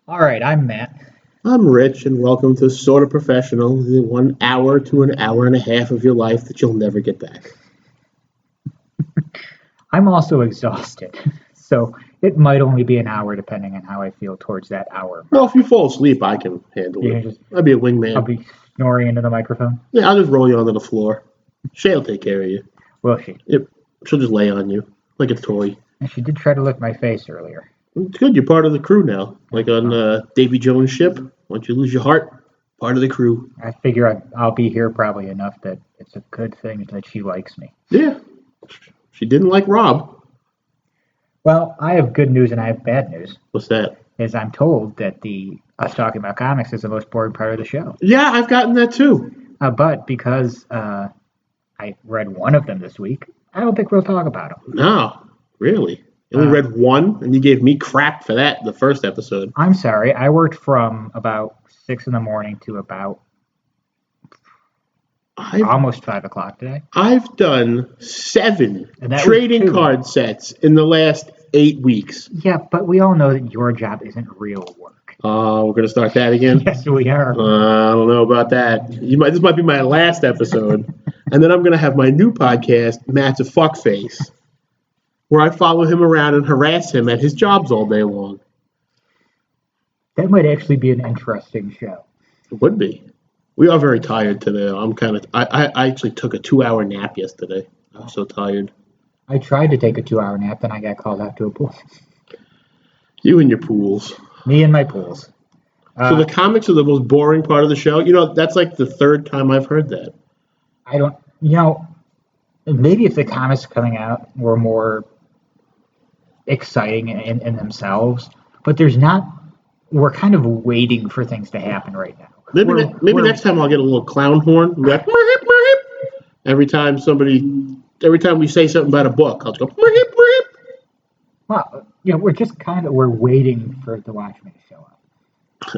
All right, I'm Matt. I'm Rich, and welcome to Sorta Professional, the 1 hour to an hour and a half of your life that you'll never get back. I'm also exhausted, so it might only be an hour depending on how I feel towards that hour Well, if mark. you fall asleep, I can handle You it. can just, I'll be a I'll wingman. be snoring into the microphone. Yeah, I'll just roll you onto the floor. Shay'll take care of you. Will she? Yep. She'll just lay on you like a toy. And she did try to lick my face earlier. It's good, you're part of the crew now. Like on Davy Jones' ship. Once you lose your heart, part of the crew. I figure I'll be here probably enough that it's a good thing that she likes me. Yeah. She didn't like Rob. Well, I have good news and I have bad news. What's that? Is I'm told that the us talking about comics is the most boring part of the show. Yeah, I've gotten that too. But because I read one of them this week, I don't think we'll talk about them. No, really. You only read one, and you gave me crap for that the first episode. I'm sorry. I worked from about 6 in the morning to about I've almost 5 o'clock today. I've done 7 And that was trading 2. card sets in the last 8 weeks. Yeah, but we all know that your job isn't real work. We're gonna start that again. Yes, we are. I don't know about that. This might be my last episode, and then I'm gonna have my new podcast, Matt's a Fuckface, where I follow him around and harass him at his jobs all day long. That might actually be an interesting show. It would be. We are very tired today. I actually took a 2-hour nap yesterday. I'm so tired. I tried to take a 2 hour nap, then I got called out to a pool. You and your pools. Me and my pools. So the comics are the most boring part of the show. You know, that's like the third time I've heard that. I don't, you know, maybe if the comics coming out were more exciting in themselves, but there's not, we're kind of waiting for things to happen right now. Maybe next time I'll get a little clown horn. And be like, "Meep, meep." Every time we say something about a book, I'll just go, "Meep, meep." Well, we're just we're waiting for the Watchmen to show up.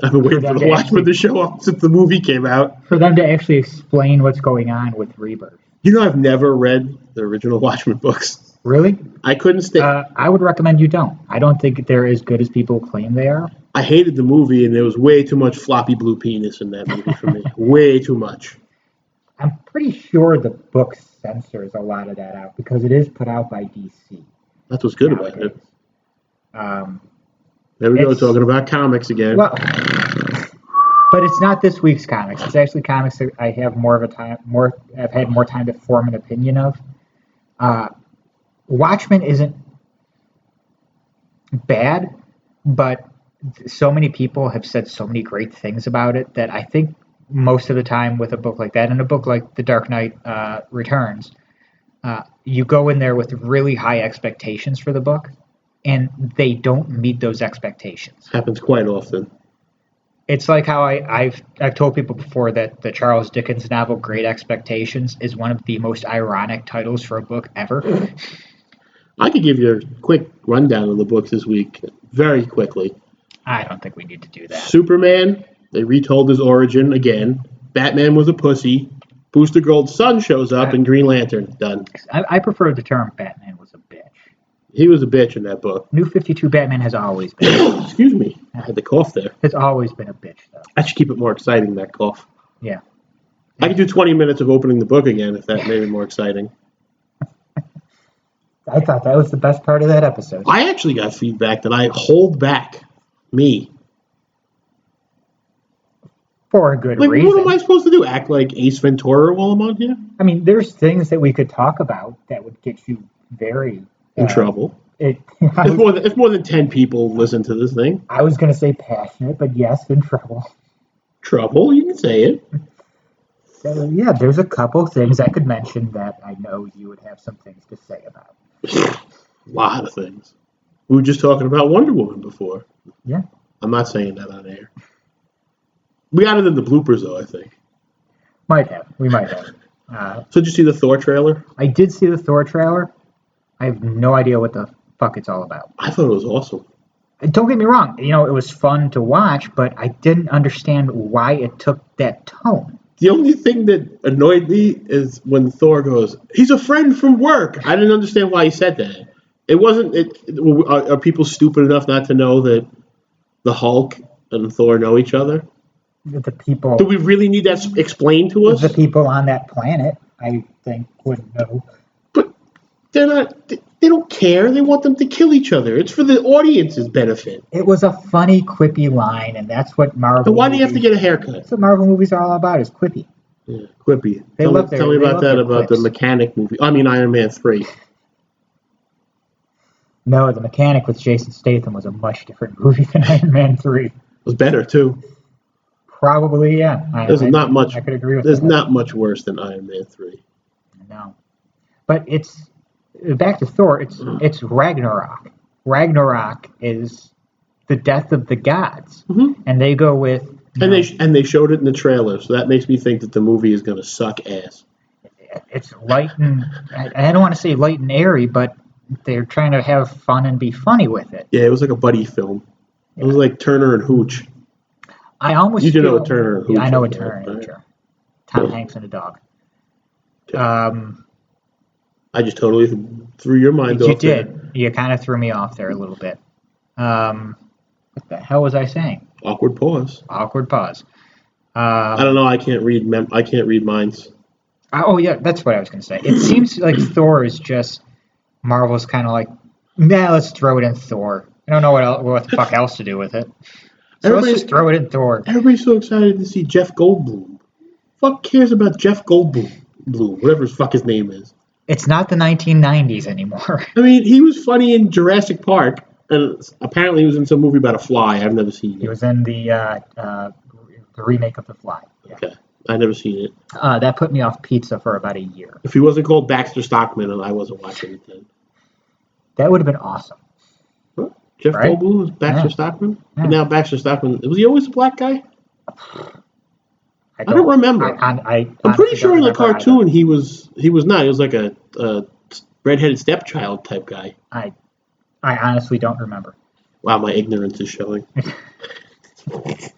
I've been waiting for the Watchmen to show up since the movie came out. For them to actually explain what's going on with Rebirth. You know, I've never read the original Watchmen books. Really? I couldn't stay. I would recommend you don't. I don't think they're as good as people claim they are. I hated the movie, and there was way too much floppy blue penis in that movie for me. Way too much. I'm pretty sure the book censors a lot of that out because it is put out by DC. That's what's good about it. Um, There we go, talking about comics again. Well, but it's not this week's comics. It's actually comics that I have I've had more time to form an opinion of. Watchmen isn't bad, but so many people have said so many great things about it that I think most of the time with a book like that and a book like The Dark Knight Returns, you go in there with really high expectations for the book, and they don't meet those expectations. Happens quite often. It's like how I've told people before that the Charles Dickens novel Great Expectations is one of the most ironic titles for a book ever. I could give you a quick rundown of the books this week, very quickly. I don't think we need to do that. Superman, they retold his origin again. Batman was a pussy. Booster Gold's son shows up in Green Lantern. Done. I prefer the term Batman was a bitch. He was a bitch in that book. New 52 Batman has always been. Excuse me. I had the cough there. Has always been a bitch, though. I should keep it more exciting, that cough. Yeah. I could do 20 minutes of opening the book again if that made it more exciting. I thought that was the best part of that episode. I actually got feedback that I hold back me. For a good Like, reason. what am I supposed to do? Act like Ace Ventura while I'm on here? I mean, there's things that we could talk about that would get you very... In trouble. If more than 10 people listen to this thing. I was going to say passionate, but yes, in trouble. Trouble? You can say it. Yeah, there's a couple things I could mention that I know you would have some things to say about. A lot of things. We were just talking about Wonder Woman before. Yeah. I'm not saying that on air. We got it in the bloopers, though, I think. We might have. So did you see the Thor trailer? I did see the Thor trailer. I have no idea what the fuck it's all about. I thought it was awesome. Don't get me wrong. It was fun to watch, but I didn't understand why it took that tone. The only thing that annoyed me is when Thor goes, "He's a friend from work." I didn't understand why he said that. It wasn't. Are people stupid enough not to know that the Hulk and Thor know each other? The people. Do we really need that explained to us? The people on that planet, I think, would know. But they're not. They don't care. They want them to kill each other. It's for the audience's benefit. It was a funny, quippy line, and that's what Marvel. And why do you have to get a haircut? That's what Marvel movies are all about. Is quippy. Yeah, quippy. They Tell me about that. About quips. the Mechanic movie. I mean, Iron Man 3. No, The Mechanic with Jason Statham was a much different movie than Iron Man 3. It was better too. Probably, yeah. There's not much. I could agree with There's that. not much worse than Iron Man 3. No, but it's back to Thor. It's Ragnarok. Ragnarok is the death of the gods, and they go with. And they showed it in the trailer, so that makes me think that the movie is going to suck ass. It's light and I don't want to say light and airy, but they're trying to have fun and be funny with it. Yeah, it was like a buddy film. It was like Turner and Hooch. I almost you do feel, know what Turner and Hooch. Yeah, I know what is, Turner and right? Hooch are. Tom Hanks and a dog. Okay. I just totally threw your mind off. You did. You kind of threw me off there a little bit. What the hell was I saying? Awkward pause. Awkward pause. I don't know. I can't read. I can't read minds. Oh yeah, that's what I was going to say. It seems like Thor is just Marvel's kind of like, nah, let's throw it in Thor. I don't know what the fuck else to do with it. So let's just throw it in Thor. Everybody's so excited to see Jeff Goldblum. Fuck cares about Jeff Goldblum? Whatever his fuck his name is. It's not the 1990s anymore. I mean, he was funny in Jurassic Park, and apparently he was in some movie about a fly. I've never seen it. He was in the remake of The Fly. Yeah. Okay, I've never seen it. That put me off pizza for about a year. If he wasn't called Baxter Stockman, and I wasn't watching it then. That would have been awesome. Huh? Jeff Goldblum was Baxter Stockman? Yeah. But now Baxter Stockman, was he always a black guy? I don't remember. I'm pretty sure in the cartoon he was not. He was like a redheaded stepchild type guy. I honestly don't remember. Wow, my ignorance is showing. But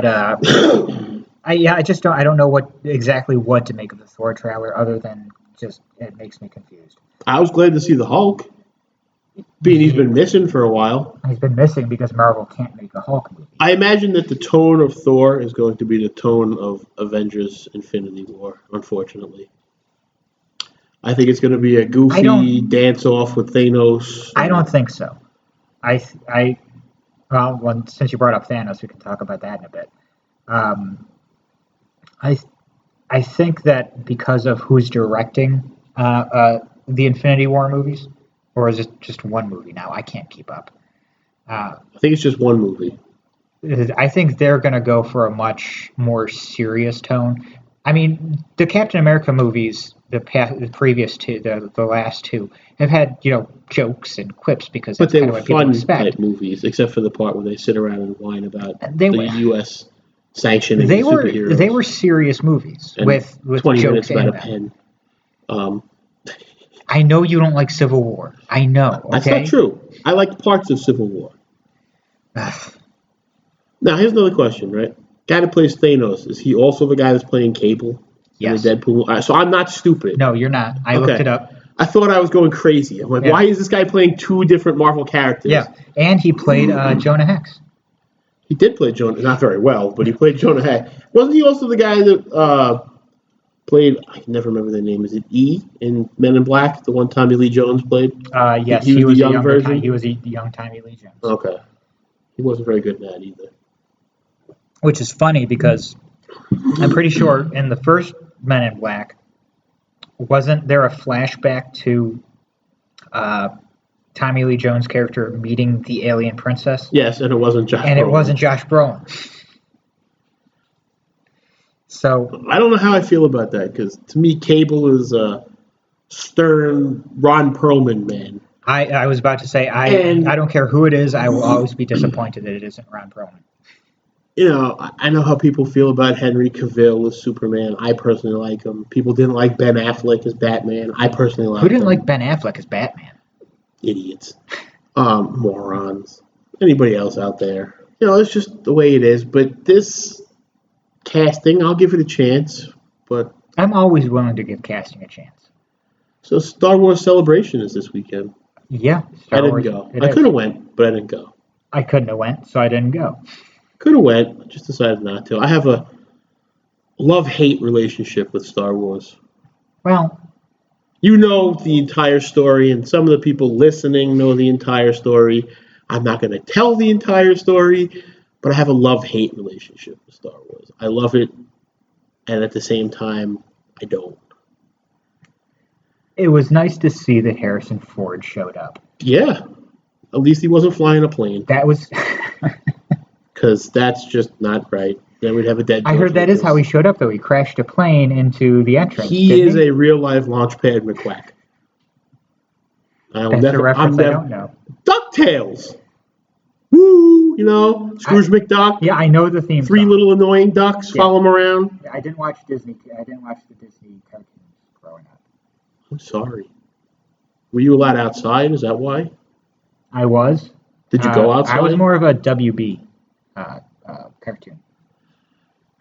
I just don't. I don't know exactly what to make of the Thor trailer, other than just it makes me confused. I was glad to see the Hulk. Being he's been missing for a while. He's been missing because Marvel can't make a Hulk movie. I imagine that the tone of Thor is going to be the tone of Avengers Infinity War, unfortunately. I think it's going to be a goofy dance-off with Thanos. I don't think so. Well, since you brought up Thanos, we can talk about that in a bit. I think that because of who's directing the Infinity War movies, or is it just one movie now? I can't keep up. I think it's just one movie. I think they're going to go for a much more serious tone. I mean, the Captain America movies, the previous two, the last two, have had jokes and quips because that's kind of what people expect. But they were fun type movies, except for the part where they sit around and whine about the U.S. sanctioning superheroes. They were serious movies and with 20 jokes minutes about a pen. I know you don't like Civil War. I know. Okay? That's not true. I liked parts of Civil War. Now, here's another question, right? Guy that plays Thanos, is he also the guy that's playing Cable? Yes. In the Deadpool? So I'm not stupid. No, you're not. I looked it up. I thought I was going crazy. I'm like, why is this guy playing two different Marvel characters? Yeah, and he played Jonah Hex. He did play Jonah, not very well, but he played Jonah Hex. Wasn't he also the guy that played, I can never remember their name, is it E in Men in Black, the one Tommy Lee Jones played? Yes, he was the young version? He was the young Tommy Lee Jones. Okay. He wasn't very good in that either. Which is funny because I'm pretty sure in the first Men in Black, wasn't there a flashback to Tommy Lee Jones' character meeting the alien princess? Yes, and it wasn't Josh Brolin. And it wasn't Josh Brolin. So I don't know how I feel about that, because to me, Cable is a stern Ron Perlman man. I was about to say, I don't care who it is, I will always be disappointed that it isn't Ron Perlman. I know how people feel about Henry Cavill as Superman. I personally like him. People didn't like Ben Affleck as Batman. I personally like him. Who didn't like Ben Affleck as Batman? Idiots. Morons. Anybody else out there. It's just the way it is. But this casting, I'll give it a chance. But I'm always willing to give casting a chance. So Star Wars Celebration is this weekend. Yeah, I Star didn't Wars. go. It I is. could have went, but I didn't go. I couldn't have went, so I didn't go. Could have went, just decided not to. I have a love-hate relationship with Star Wars. Well, You know the entire story, and some of the people listening know the entire story. I'm not going to tell the entire story, but I have a love-hate relationship with Star Wars. I love it, and at the same time, I don't. it was nice to see that Harrison Ford showed up. Yeah, at least he wasn't flying a plane, That was. because that's just not right. Then we'd have a dead I George heard that is how Lucas. he showed up, though. He crashed a plane into the entrance, He didn't is he? a real-life launchpad McQuack. That's a I'm reference I never. don't know. DuckTales! Woo! You know, Scrooge McDuck. Yeah, I know the theme Three song. little annoying ducks Yeah, follow him around. I didn't watch Disney. I didn't watch the Disney cartoons growing up. I'm sorry. Were you allowed outside? Is that why? I was. Did you go I was outside? more of a WB cartoon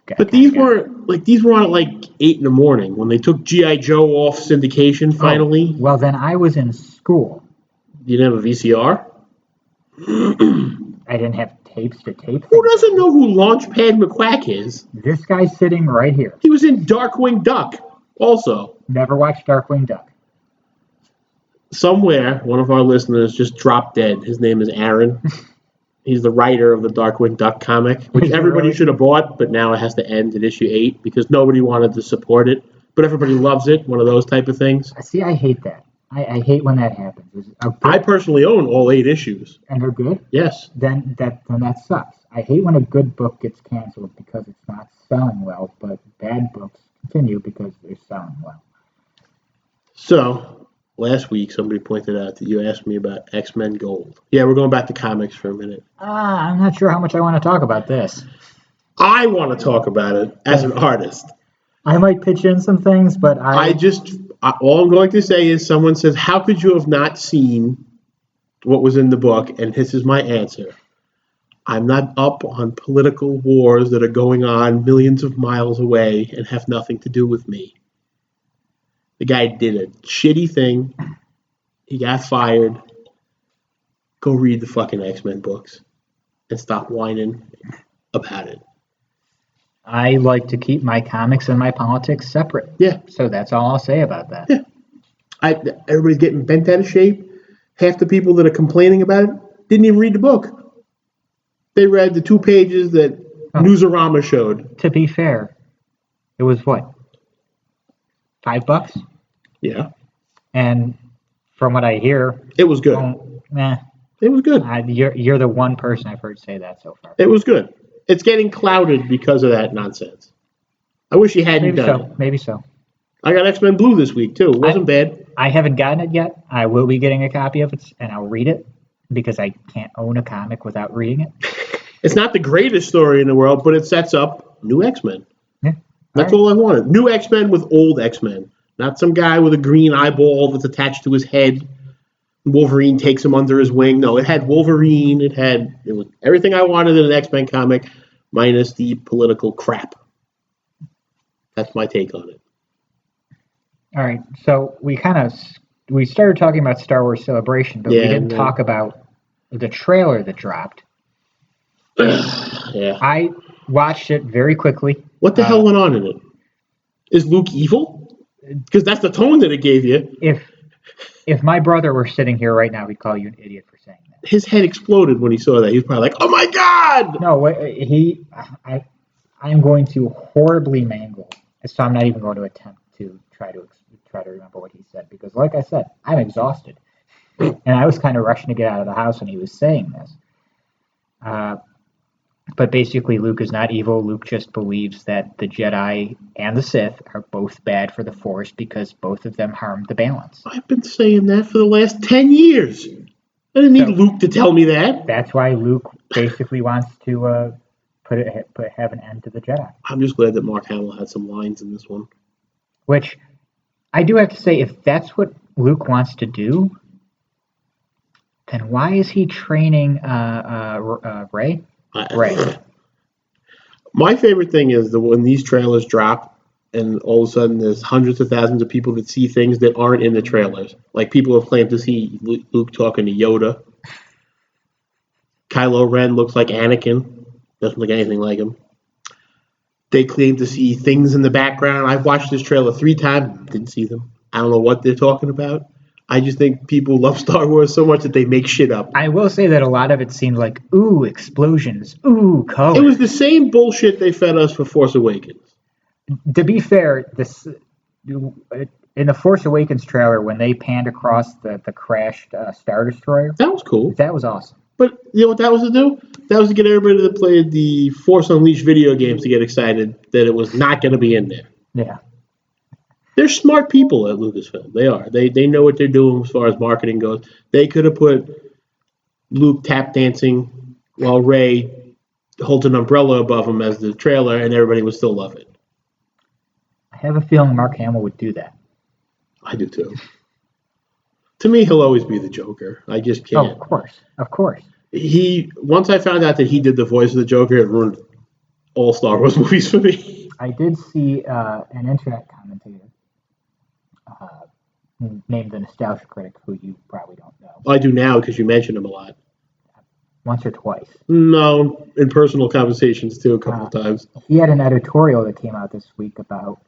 But kind of these guy. weren't like these were on at like 8 in the morning when they took GI Joe off syndication. Oh, Finally, well, then I was in school. you didn't have a VCR. Who I didn't have tapes to tape things doesn't over. know who Launchpad McQuack is? This guy's sitting right here. He was in Darkwing Duck. Also, Never watched Darkwing Duck. somewhere one of our listeners just dropped dead. His name is Aaron. He's the writer of the Darkwing Duck comic, which Is it everybody really? should have bought, but now it has to end at issue 8 because nobody wanted to support it. But everybody loves it, one of those type of things. See, I hate that. I hate when that happens. Is a I book personally own all 8 issues. and they're good, Yes. then that sucks. I hate when a good book gets canceled because it's not selling well, but bad books continue because they're selling well. So, last week somebody pointed out that you asked me about X-Men Gold. Yeah, we're going back to comics for a minute. I'm not sure how much I want to talk about this. I want to talk about it as an artist. I might pitch in some things, but All I'm going to say is someone says, how could you have not seen what was in the book? And this is my answer. I'm not up on political wars that are going on millions of miles away and have nothing to do with me. The guy did a shitty thing. He got fired. Go read the fucking X-Men books and stop whining about it. I like to keep my comics and my politics separate. Yeah. So that's all I'll say about that. Yeah. Everybody's getting bent out of shape. Half the people that are complaining about it didn't even read the book. They read the 2 pages that Newsarama showed. To be fair, it was what? $5? Yeah. And from what I hear, It was good. It was good. You're the one person I've heard say that so far. It was good. It's getting clouded because of that nonsense. I wish he hadn't done it. Maybe so. I got X-Men Blue this week, too. It wasn't bad. I haven't gotten it yet. I will be getting a copy of it, and I'll read it because I can't own a comic without reading it. It's not the greatest story in the world, but it sets up new X-Men. Yeah. That's all I wanted. New X-Men with old X-Men. Not some guy with a green eyeball that's attached to his head. Wolverine takes him under his wing. No, it had Wolverine. It was everything I wanted in an X-Men comic, minus the political crap. That's my take on it. All right. So we started talking about Star Wars Celebration, but we didn't talk about the trailer that dropped. Yeah. I watched it very quickly. What the hell went on in it? Is Luke evil? Because that's the tone that it gave you. If my brother were sitting here right now, he'd call you an idiot for saying that. His head exploded when he saw that. He was probably like, "Oh my god!" No, I'm going to horribly mangle. So I'm not even going to attempt to try to remember what he said because, like I said, I'm exhausted, and I was kind of rushing to get out of the house when he was saying this. But basically, Luke is not evil. Luke just believes that the Jedi and the Sith are both bad for the Force because both of them harm the balance. I've been saying that for the last 10 years. I didn't need Luke to tell me that. That's why Luke basically wants to have an end to the Jedi. I'm just glad that Mark Hamill had some lines in this one. Which, I do have to say, if that's what Luke wants to do, then why is he training Rey? Rey. My favorite thing is when these trailers drop, and all of a sudden there's hundreds of thousands of people that see things that aren't in the trailers. Like people have claimed to see Luke talking to Yoda. Kylo Ren looks like Anakin. Doesn't look anything like him. They claim to see things in the background. I've watched this trailer 3 times, didn't see them. I don't know what they're talking about. I just think people love Star Wars so much that they make shit up. I will say that a lot of it seemed like, ooh, explosions, ooh, color. It was the same bullshit they fed us for Force Awakens. To be fair, in the Force Awakens trailer, when they panned across the crashed Star Destroyer, That was cool. that was awesome. But you know what that was to do? That was to get everybody that played the Force Unleashed video games to get excited that it was not going to be in there. Yeah. They're smart people at Lucasfilm. They are. They know what they're doing as far as marketing goes. They could have put Luke tap dancing while Rey holds an umbrella above him as the trailer, and everybody would still love it. I have a feeling Mark Hamill would do that. I do too. To me, he'll always be the Joker. I just can't. Oh, of course. Once I found out that he did the voice of the Joker, it ruined all Star Wars movies for me. I did see an internet commentator named the Nostalgia Critic, who you probably don't know. I do now because you mentioned him a lot. Once or twice. No, in personal conversations too, a couple of times. He had an editorial that came out this week about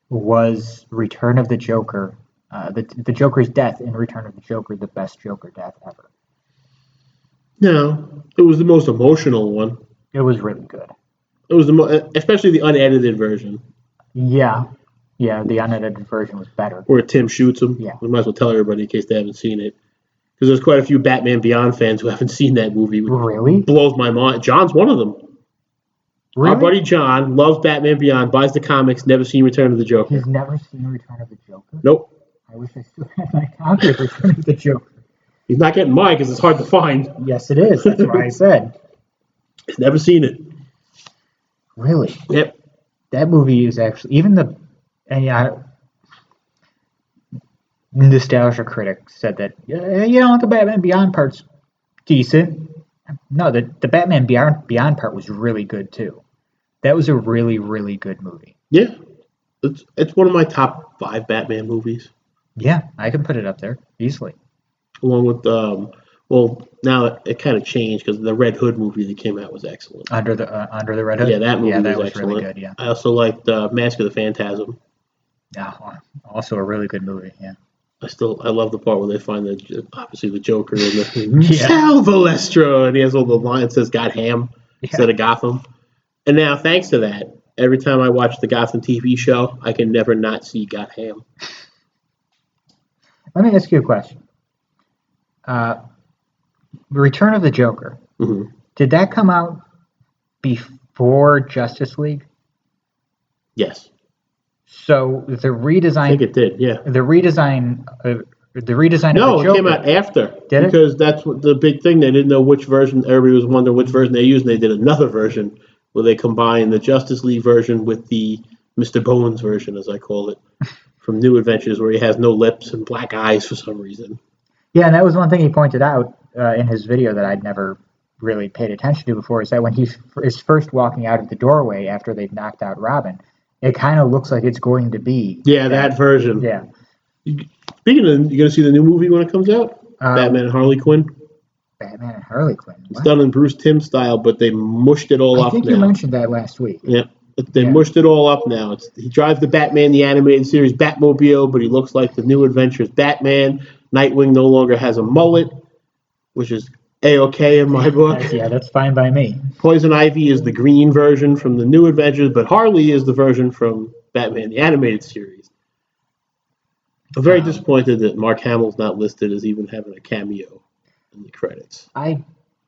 was Return of the Joker, the Joker's death in Return of the Joker, the best Joker death ever. No, it was the most emotional one. It was really good. It was especially the unedited version. Yeah, the unedited version was better. Where Tim shoots him. Yeah. We might as well tell everybody in case they haven't seen it. Because there's quite a few Batman Beyond fans who haven't seen that movie. Really? Blows my mind. John's one of them. Really? Our buddy John loves Batman Beyond, buys the comics, never seen Return of the Joker. He's never seen Return of the Joker? Nope. I wish I still had my copy of Return of the Joker. He's not getting mine because it's hard to find. Yes, it is. That's why I said. He's never seen it. Really? Yep. That movie is actually, even the Nostalgia Critic said that, the Batman Beyond part's decent. No, the Batman Beyond part was really good too. That was a really, really good movie. Yeah. It's one of my top 5 Batman movies. Yeah, I can put it up there easily. Along with, now it kind of changed because the Red Hood movie that came out was excellent. Under the Red Hood? Yeah, that movie was excellent. really good, yeah. I also liked Mask of the Phantasm. Yeah, also a really good movie, yeah. I love the part where they find obviously the Joker and the Salvalestra, and he has all the lines that says "Got Ham" instead of Gotham. And now, thanks to that, every time I watch the Gotham TV show, I can never not see "Got Ham." Let me ask you a question. Return of the Joker. Mm-hmm. Did that come out before Justice League? Yes. So the redesign. I think it did. Yeah. The redesign. No, of the Joker. It came out after. Did because that's what the big thing. They didn't know which version. Everybody was wondering which version they used, and they did another version where they combined the Justice League version with the Mr. Bones version, as I call it, from New Adventures, where he has no lips and black eyes for some reason. Yeah, and that was one thing he pointed out in his video that I'd never really paid attention to before, is that when he is first walking out of the doorway after they've knocked out Robin, it kind of looks like it's going to be that version. Yeah. Speaking of, you going to see the new movie when it comes out? Batman and Harley Quinn? Batman and Harley Quinn. What? It's done in Bruce Timm style, but they mushed it all up now. I think you mentioned that last week. Yeah. They mushed it all up now. He drives the Batman, the animated series Batmobile, but he looks like the New Adventures Batman. Nightwing no longer has a mullet, which is A-okay in my book. That's fine by me. Poison Ivy is the green version from the New Adventures, but Harley is the version from Batman, the animated series. I'm very disappointed that Mark Hamill's not listed as even having a cameo in the credits. I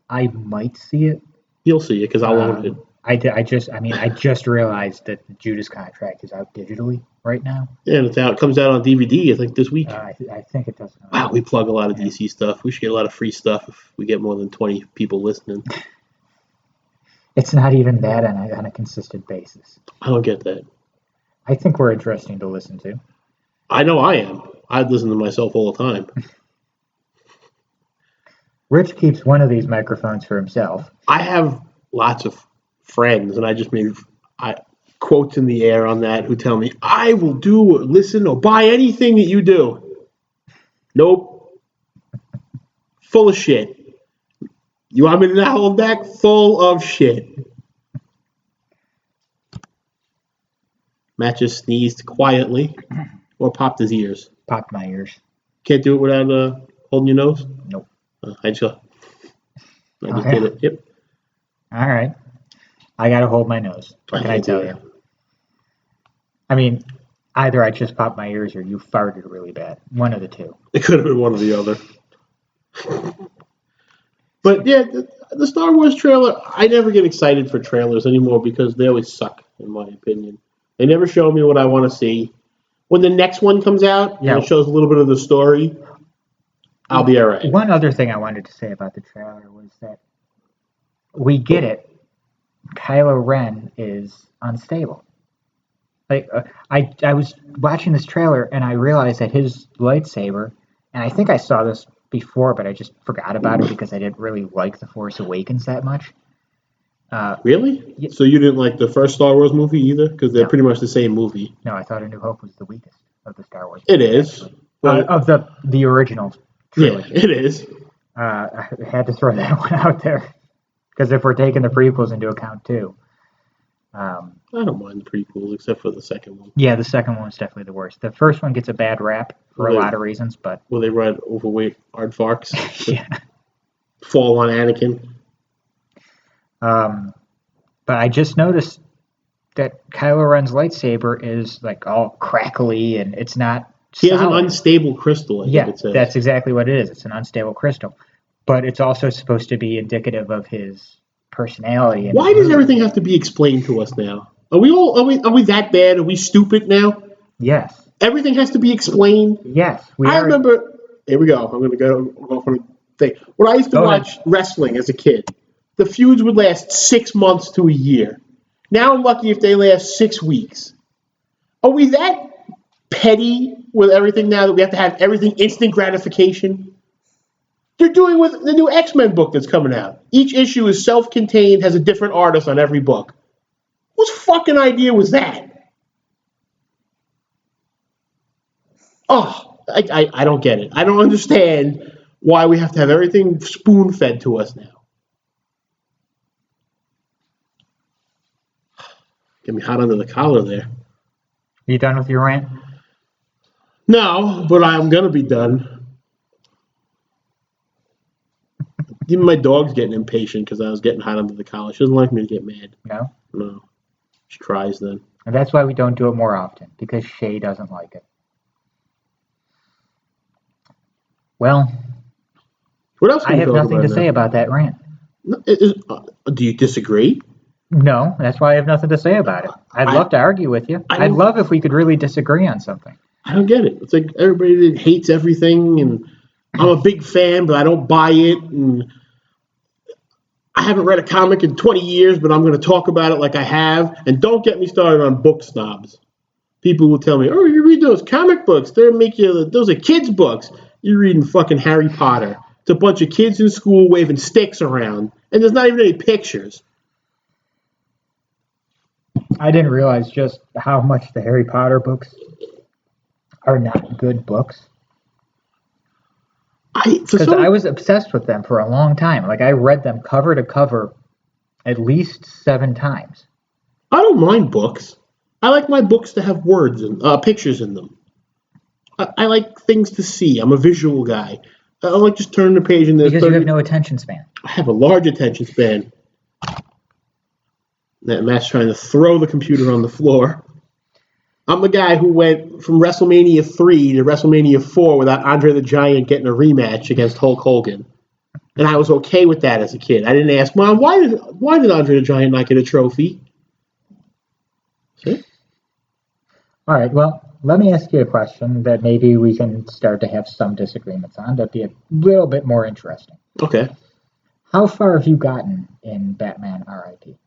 might see it. You'll see it because I'll own it. I just realized that the Judas Contract is out digitally right now. Yeah, and it's out. It comes out on DVD, I think, this week. I think it does. Wow, we plug a lot of DC stuff. We should get a lot of free stuff if we get more than 20 people listening. It's not even that on a consistent basis. I don't get that. I think we're interesting to listen to. I know I am. I listen to myself all the time. Rich keeps one of these microphones for himself. I have lots of friends, and I quotes in the air on that who tell me, I will do or listen or buy anything that you do. Nope. Full of shit. You want me to now hold back? Full of shit. Matt just sneezed quietly or popped his ears. Popped my ears. Can't do it without holding your nose? Nope. I just did it. Yep. All right. I got to hold my nose. What can I tell you? I mean, either I just popped my ears or you farted really bad. One of the two. It could have been one or the other. But yeah, the Star Wars trailer, I never get excited for trailers anymore because they always suck, in my opinion. They never show me what I want to see. When the next one comes out and it shows a little bit of the story, I'll be all right. One other thing I wanted to say about the trailer was that we get it. Kylo Ren is unstable. Like I was watching this trailer and I realized that his lightsaber, and I think I saw this before, but I just forgot about it because I didn't really like The Force Awakens that much. Really? Yeah. So you didn't like the first Star Wars movie either? Because they're pretty much the same movie. No, I thought A New Hope was the weakest of the Star Wars movies. It is. Of the original trilogy. Yeah, it is. I had to throw that one out there. Because if we're taking the prequels into account too. I don't mind the prequels except for the second one. Yeah, the second one was definitely the worst. The first one gets a bad rap for a lot of reasons, but... Will they ride overweight aardvarks? Yeah. Fall on Anakin? But I just noticed that Kylo Ren's lightsaber is like all crackly and it's not He has an unstable crystal, I think it says. That's exactly what it is. It's an unstable crystal. But it's also supposed to be indicative of his personality. Why does everything have to be explained to us now? Are we that bad? Are we stupid now? Yes. Everything has to be explained? Yes. I remember, here we go. I'm going to go off on a thing. When I used to watch wrestling as a kid, the feuds would last 6 months to a year. Now I'm lucky if they last 6 weeks. Are we that petty with everything now that we have to have everything instant gratification? They're doing with the new X-Men book that's coming out. Each issue is self-contained, has a different artist on every book. Whose fucking idea was that? Oh, I don't get it. I don't understand why we have to have everything spoon-fed to us now. Get me hot under the collar there. You done with your rant? No, but I'm going to be done. Even my dog's getting impatient because I was getting hot under the collar. She doesn't like me to get mad. No? No. She cries then. And that's why we don't do it more often, because Shay doesn't like it. Well, what else? I have nothing to say about that rant. Do you disagree? No, that's why I have nothing to say about it. I'd love to argue with you. I'd love if we could really disagree on something. I don't get it. It's like everybody hates everything, and I'm a big fan, but I don't buy it, and I haven't read a comic in 20 years, but I'm going to talk about it like I have. And don't get me started on book snobs. People will tell me, oh, you read those comic books. Those are kids' books. You're reading fucking Harry Potter. It's a bunch of kids in school waving sticks around, and there's not even any pictures. I didn't realize just how much the Harry Potter books are not good books. Because I was obsessed with them for a long time. Like, I read them cover to cover at least 7 times. I don't mind books. I like my books to have words and pictures in them. I like things to see. I'm a visual guy. I like just turning the page and there's because you have no attention span. I have a large attention span. That Matt's trying to throw the computer on the floor. I'm the guy who went from WrestleMania 3 to WrestleMania 4 without Andre the Giant getting a rematch against Hulk Hogan. And I was okay with that as a kid. I didn't ask, Mom, why did Andre the Giant not get a trophy? See? All right, well, let me ask you a question that maybe we can start to have some disagreements on. That'd be a little bit more interesting. Okay. How far have you gotten in Batman R.I.P.?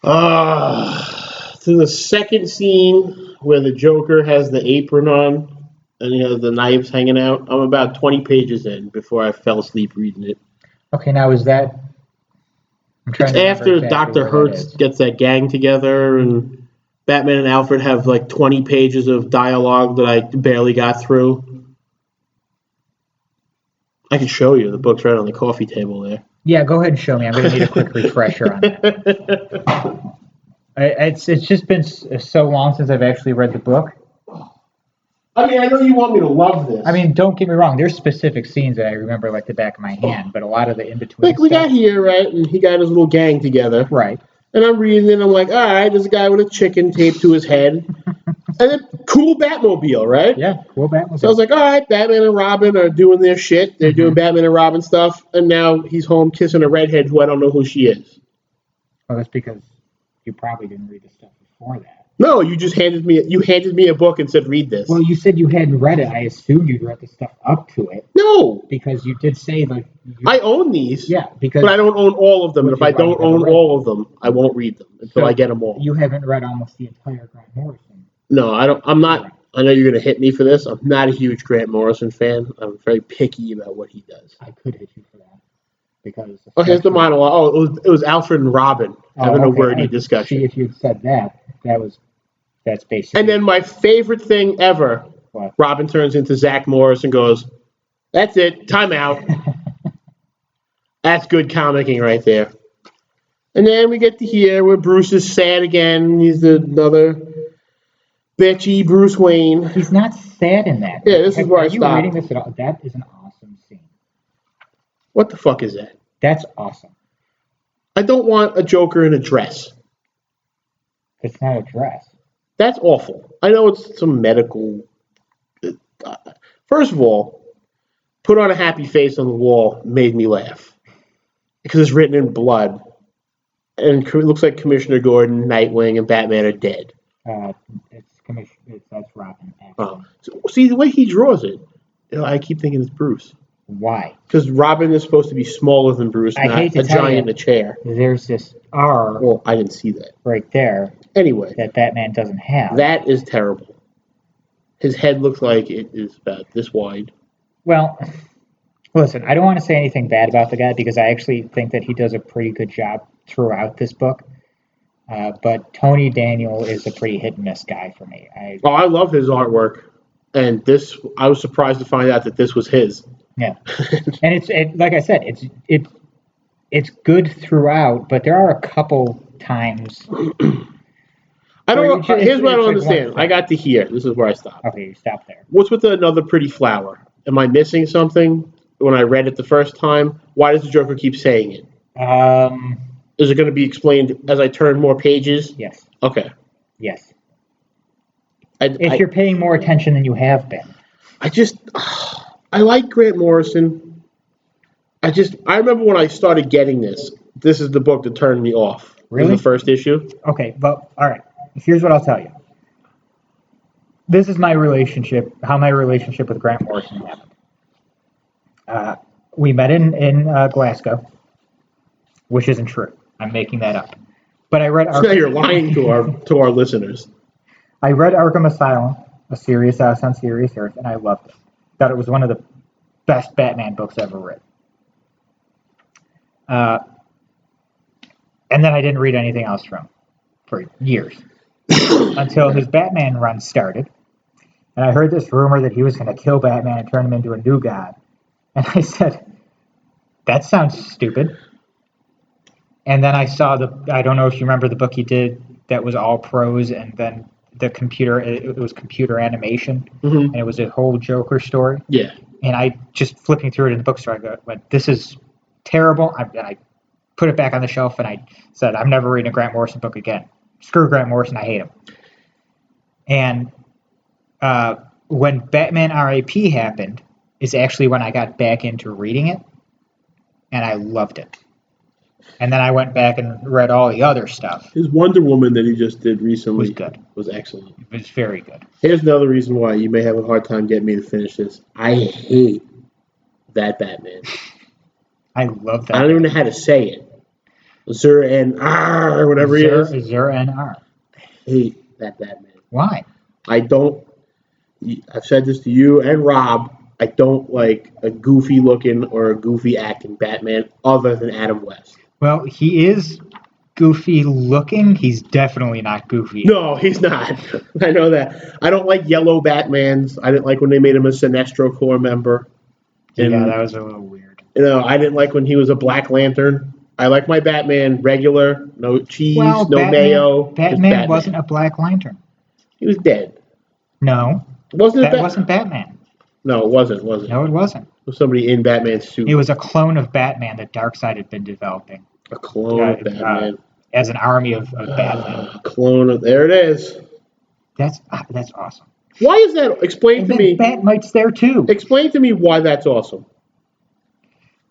To the second scene where the Joker has the apron on and he has the knives hanging out. I'm about 20 pages in before I fell asleep reading it. Okay, now is that I'm trying It's to remember after exactly Dr. where that Hertz is. gets that gang together, and Batman and Alfred have like 20 pages of dialogue that I barely got through. I can show you. The book's right on the coffee table there. Yeah, go ahead and show me. I'm going to need a quick refresher on that. It's just been so long since I've actually read the book. I mean, I know you want me to love this. I mean, don't get me wrong. There's specific scenes that I remember like the back of my hand, but a lot of the in between like we stuff. got here, right? And he got his little gang together. Right. And I'm reading it, and I'm like, all right, there's a guy with a chicken taped to his head. And then cool Batmobile, right? Yeah, cool Batmobile. So I was like, all right, Batman and Robin are doing their shit. They're doing Batman and Robin stuff. And now he's home kissing a redhead who I don't know who she is. Well, that's because you probably didn't read the stuff before that. No, you just handed me a book and said, read this. Well, you said you hadn't read it. I assumed you'd read the stuff up to it. No. Because you did say like I own these. Yeah, because but I don't own all of them. And if I don't own all of them, I won't read them until I get them all. You haven't read almost the entire Grant Morrison. No, I don't. I'm not. Right. I know you're going to hit me for this. I'm not a huge Grant Morrison fan. I'm very picky about what he does. I could hit you for that because. Oh, here's the monologue. Oh, it was Alfred and Robin having a wordy discussion. See, if you'd said that, that's basically. And then my favorite thing ever. What? Robin turns into Zach Morris and goes, "That's it. Time out." That's good comicking right there. And then we get to here where Bruce is sad again. He's another bitchy Bruce Wayne. He's not sad in that. Yeah, this is where I stopped. Are you reading this at all? That is an awesome scene. What the fuck is that? That's awesome. I don't want a Joker in a dress. It's not a dress. That's awful. I know it's some medical. First of all, put on a happy face on the wall made me laugh. Because it's written in blood. And it looks like Commissioner Gordon, Nightwing, and Batman are dead. That's Robin. Oh. So, see, the way he draws it, I keep thinking it's Bruce. Why? Because Robin is supposed to be smaller than Bruce, not a giant in a chair. There's this R. Well, I didn't see that. Right there. Anyway. That Batman doesn't have. That is terrible. His head looks like it is about this wide. Well, listen, I don't want to say anything bad about the guy because I actually think that he does a pretty good job throughout this book. But Tony Daniel is a pretty hit and miss guy for me. I love his artwork. And I was surprised to find out that this was his. Yeah. And like I said, it's good throughout, but there are a couple times. Here's what I don't understand. I got to here. This is where I stopped. Okay, you stopped there. What's with another pretty flower? Am I missing something when I read it the first time? Why does the Joker keep saying it? Is it going to be explained as I turn more pages? Yes. Okay. Yes. If you're paying more attention than you have been. I like Grant Morrison. I remember when I started getting this. This is the book that turned me off. Really? This is the first issue. Okay, but all right. Here's what I'll tell you. This is my relationship. How my relationship with Grant Morrison happened. We met in Glasgow, which isn't true. I'm making that up. But I read. So now you're lying to our listeners. I read Arkham Asylum, A Serious House on Serious Earth, and I loved it. Thought it was one of the best Batman books ever read. And then I didn't read anything else from him for years until his Batman run started. And I heard this rumor that he was going to kill Batman and turn him into a new god. And I said, that sounds stupid. And then I saw I don't know if you remember the book he did that was all prose and then it was computer animation. Mm-hmm. And it was a whole Joker story. Yeah. And I just flipping through it in the bookstore, I went, this is terrible. And I put it back on the shelf and I said, I'm never reading a Grant Morrison book again. Screw Grant Morrison, I hate him. And when Batman R.I.P. happened is actually when I got back into reading it, and I loved it. And then I went back and read all the other stuff. His Wonder Woman that he just did recently was good. Was excellent. It was very good. Here's another reason why you may have a hard time getting me to finish this. I hate that Batman. I love that. I don't even know how to say it. Zur-En-Arr, whatever he is. Zur-En-Arr. I hate that Batman. Why? I've said this to you and Rob. I don't like a goofy looking or a goofy acting Batman other than Adam West. Well, he is goofy looking. He's definitely not goofy. No, he's not. I know that. I don't like yellow Batmans. I didn't like when they made him a Sinestro Corps member. Yeah, And that was a little weird. I didn't like when he was a Black Lantern. I like my Batman regular, no Well, cheese, no mayo, just Batman wasn't Batman. a Black Lantern. He was dead. No, Wasn't it that wasn't Batman. No, it wasn't, was it? No, it wasn't. It was somebody in Batman's It suit. was a clone of Batman that Darkseid had been developing A clone of Batman. as an army of Batman. A clone of, there it is. That's awesome. Why is that? And then Batmite's there too. Explain to me why that's awesome.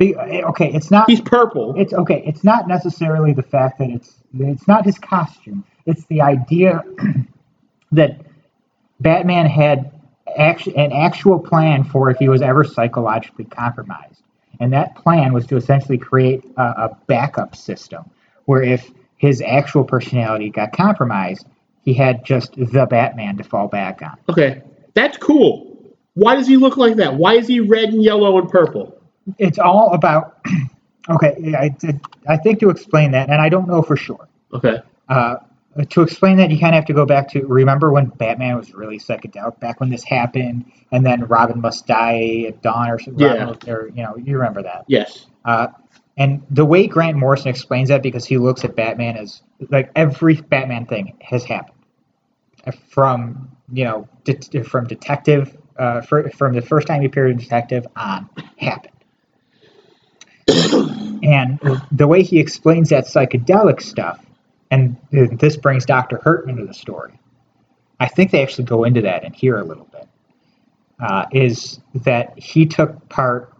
Okay, it's not. He's purple. It's okay. It's not necessarily the fact that it's not his costume. It's the idea that Batman had an actual plan for if he was ever psychologically compromised, and that plan was to essentially create a backup system where if his actual personality got compromised, he had just the Batman to fall back on. Okay, that's cool. Why does he look like that? Why is he red and yellow and purple? It's all about. Okay, I think to explain that, and I don't know for sure. Okay. To explain that, you kind of have to go back to remember when Batman was really psychedelic, back when this happened, and then Robin must die at dawn, or Yeah. you remember that. Yes. And the way Grant Morrison explains that, because he looks at Batman as like every Batman thing has happened from from detective from the first time he appeared in Detective on happened. And the way he explains that psychedelic stuff, and this brings Dr. Hurt into the story. I think they actually go into that in here a little bit. Is that he took part,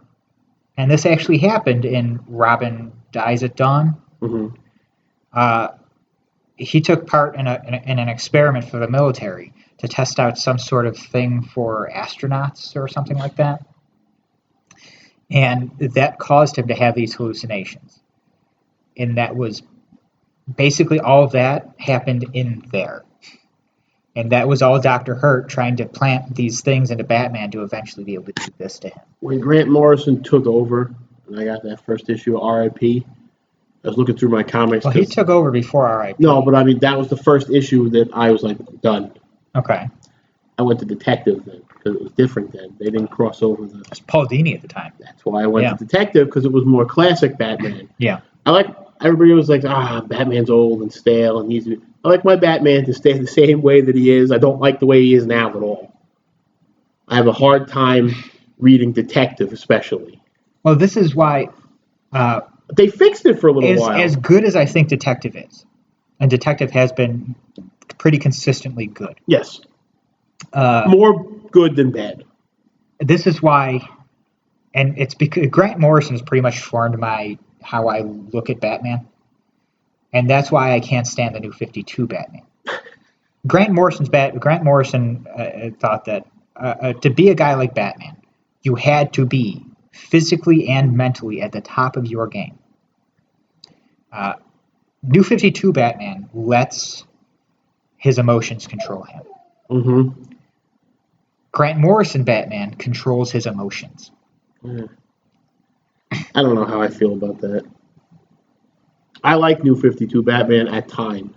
and this actually happened in Robin Dies at Dawn. Mm-hmm. He took part in an experiment for the military to test out some sort of thing for astronauts or something like that. And that caused him to have these hallucinations. And that was basically all of that happened in there. And that was all Dr. Hurt trying to plant these things into Batman to eventually be able to do this to him. When Grant Morrison took over, and I got that first issue of R.I.P., I was looking through my comics. Well, he took over before R.I.P. No, but I mean, that was the first issue that I was like, done. Okay. I went to Detective then, because it was different then. They didn't cross over It was Paul Dini at the time. That's why I went to Detective, because it was more classic Batman. Yeah. Everybody was like, Batman's old and stale, and I like my Batman to stay the same way that he is. I don't like the way he is now at all. I have a hard time reading Detective, especially. Well, this is why... they fixed it for a little while. As good as I think Detective is, and Detective has been pretty consistently good. Yes. More good than bad. This is why, and it's because Grant Morrison has pretty much formed how I look at Batman, and that's why I can't stand the New 52 Batman. Grant Morrison thought that to be a guy like Batman, you had to be physically and mentally at the top of your game. New 52 Batman lets his emotions control him. Mm-hmm. Grant Morrison Batman controls his emotions. Yeah. I don't know how I feel about that. I like New 52 Batman at times.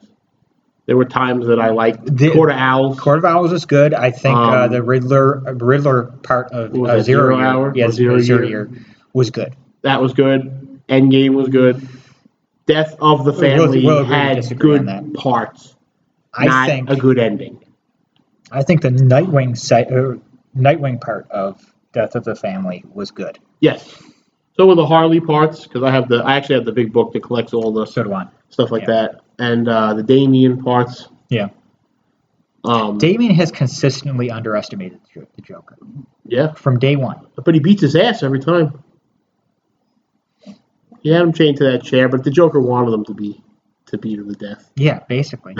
There were times that I liked Court of Owls. Court of Owls is good. I think the Riddler part of Zero Hour? Yes, Zero Year was good. That was good. Endgame was good. Death of the Family had good parts. Not a good ending. I think the Nightwing part of Death of the Family was good. Yes. So were the Harley parts, because I actually have the big book that collects all the stuff like that, and the Damian parts. Yeah. Damian has consistently underestimated the Joker. Yeah. From day one. But he beats his ass every time. He had him chained to that chair, but the Joker wanted him to beat him to death. Yeah, basically.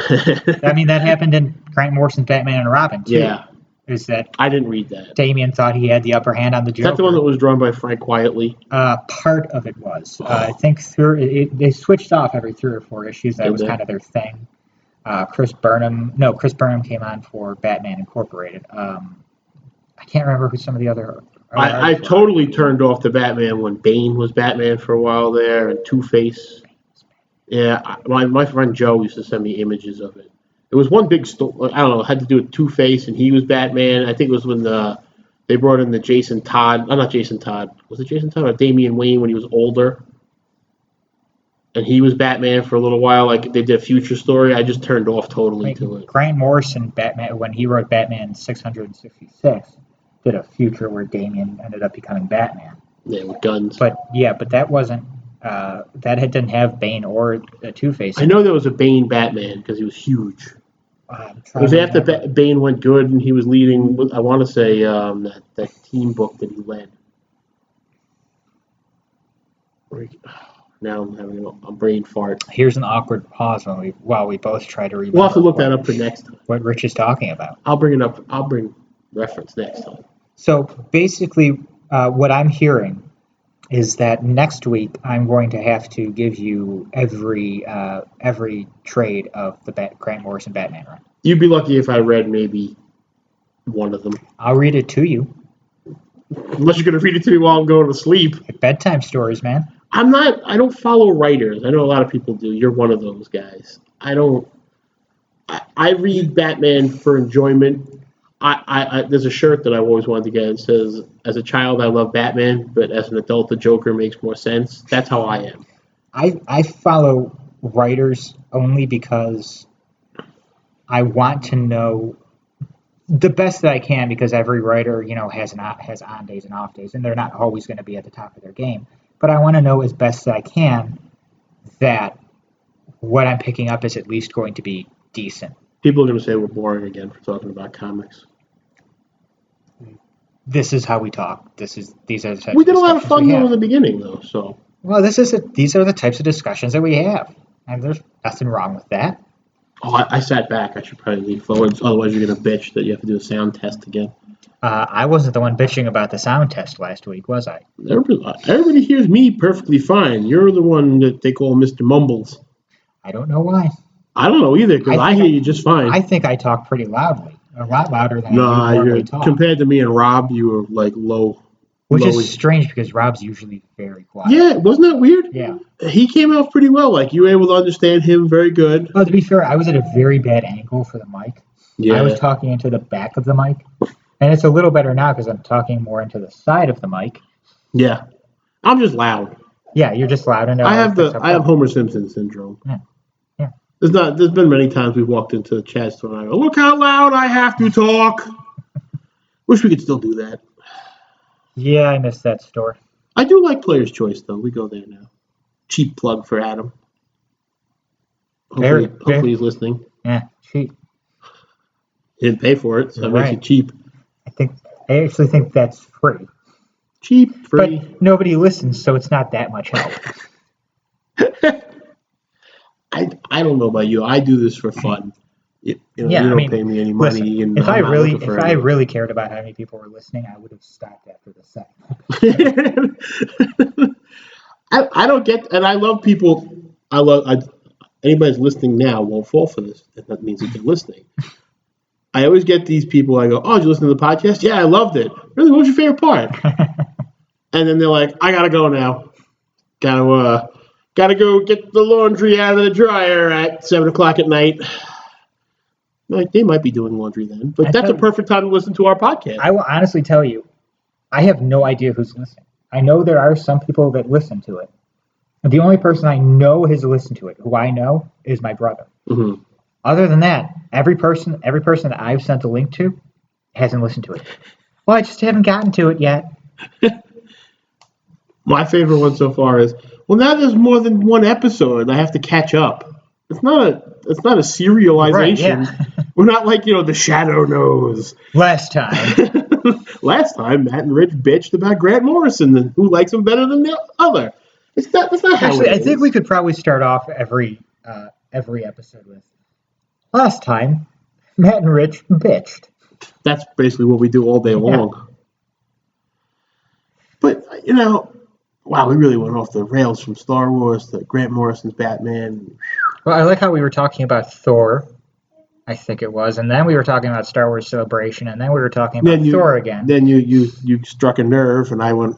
I mean, that happened in Grant Morrison's Batman and Robin, too. Yeah. Is that I didn't read that. Damian thought he had the upper hand on the Joker. Is that the one that was drawn by Frank Quietly? Part of it was. I think they switched off every 3 or 4 issues. That was kind of their thing. Chris Burnham came on for Batman Incorporated. I can't remember who some of the other... I totally turned off the Batman when Bane was Batman for a while there, and Two-Face. Yeah, my friend Joe used to send me images of it. It was one big story. I don't know. It had to do with Two-Face, and he was Batman. I think it was when they brought in the Jason Todd. Oh, not Jason Todd. Was it Jason Todd or Damian Wayne when he was older? And he was Batman for a little while. Like they did a Future story. I just turned off totally to it. Grant Morrison, Batman, when he wrote Batman 666, did a future where Damian ended up becoming Batman. Yeah, with guns. But that wasn't didn't have Bane or Two-Face. I know there was a Bane Batman because he was huge. It was after Bane went good and he was leading. I want to say that team book that he led. Now I'm having a brain fart. Here's an awkward pause while we both try to remember. We'll have to look that up for next time. What Rich is talking about. I'll bring it up. I'll bring reference next time. So basically, what I'm hearing is that next week I'm going to have to give you every trade of the Grant Morrison Batman run. You'd be lucky if I read maybe one of them. I'll read it to you. Unless you're going to read it to me while I'm going to sleep. Like bedtime stories, man. I don't follow writers. I know a lot of people do. You're one of those guys. I read Batman for enjoyment. There's a shirt that I've always wanted to get. It says, as a child, I love Batman, but as an adult, the Joker makes more sense. That's how I am. I follow writers only because I want to know the best that I can, because every writer, has on days and off days, and they're not always going to be at the top of their game. But I want to know as best that I can that what I'm picking up is at least going to be decent. People are going to say we're boring again for talking about comics. This is how we talk. These are the types. We did a lot of fun though in the beginning, though. So well, these are the types of discussions that we have, and there's nothing wrong with that. Oh, I sat back. I should probably lean forward. Otherwise, you're going to bitch that you have to do a sound test again. I wasn't the one bitching about the sound test last week, was I? Everybody hears me perfectly fine. You're the one that they call Mr. Mumbles. I don't know why. I don't know either, because I hear you just fine. I think I talk pretty loudly. A lot louder than I normally talk. Compared to me and Rob, you were like low. Which is strange because Rob's usually very quiet. Yeah, wasn't that weird? Yeah. He came out pretty well. Like, you were able to understand him very good. Well, to be fair, I was at a very bad angle for the mic. Yeah. I was talking into the back of the mic. And it's a little better now because I'm talking more into the side of the mic. Yeah. I'm just loud. Yeah, you're just loud. And I have Homer Simpson syndrome. Yeah. Yeah. There's been many times we've walked into the chat store and I go, look how loud I have to talk. Wish we could still do that. Yeah, I miss that store. I do like Player's Choice, though. We go there now. Cheap plug for Adam. Hopefully he's listening. Yeah, cheap. He didn't pay for it, so it makes it cheap. I actually think that's free. Cheap, free. But nobody listens, so it's not that much help. I don't know about you. I do this for fun. You don't pay me any money. Listen, if I really cared about how many people were listening, I would have stopped after the second. I don't get, and I love people. Anybody that's listening now won't fall for this. That means that they're listening. I always get these people. I go, "Oh, did you listen to the podcast? Yeah, I loved it. Really, what was your favorite part?" And then they're like, "I gotta go now. Gotta go get the laundry out of the dryer at 7:00 at night." Like, they might be doing laundry then, but that's a perfect time to listen to our podcast. I will honestly tell you, I have no idea who's listening. I know there are some people that listen to it. The only person I know has listened to it, who I know, is my brother. Mm-hmm. Other than that, every person that I've sent a link to hasn't listened to it. Well, I just haven't gotten to it yet. My favorite one so far is, well, now there's more than one episode. I have to catch up. It's not a serialization. Right, yeah. We're not like, the Shadow knows. Last time, Matt and Rich bitched about Grant Morrison and who likes him better than the other. That's not how actually, it is. I think we could probably start off every episode with, last time, Matt and Rich bitched. That's basically what we do all day long. Yeah. But, wow, we really went off the rails from Star Wars to Grant Morrison's Batman. Well, I like how we were talking about Thor, I think it was, and then we were talking about Star Wars Celebration, and then we were talking about Thor again. Then you struck a nerve, and I went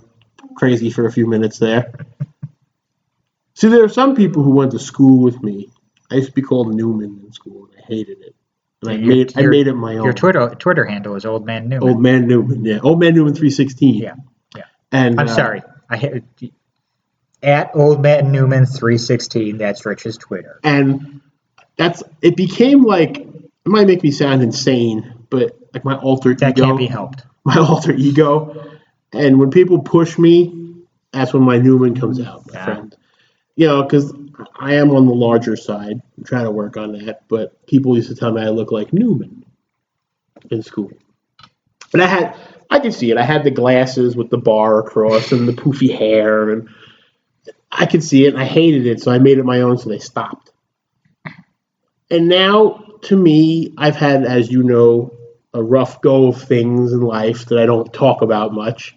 crazy for a few minutes there. See, there are some people who went to school with me. I used to be called Newman in school, and I hated it. And I made it my own. Your Twitter handle is Old Man Newman. Old Man Newman, yeah. Old Man Newman 316. Yeah, yeah. And I'm sorry. I hit at Old Man Newman 316. That's Rich's Twitter. And it became like, it might make me sound insane, but like my alter ego. That can't be helped. My alter ego. And when people push me, that's when my Newman comes out, my friend. You know, because I am on the larger side. I'm trying to work on that. But people used to tell me I look like Newman in school. And I could see it. I had the glasses with the bar across and the poofy hair. And I could see it, and I hated it. So I made it my own, so they stopped. And now, to me, I've had, as you know, a rough go of things in life that I don't talk about much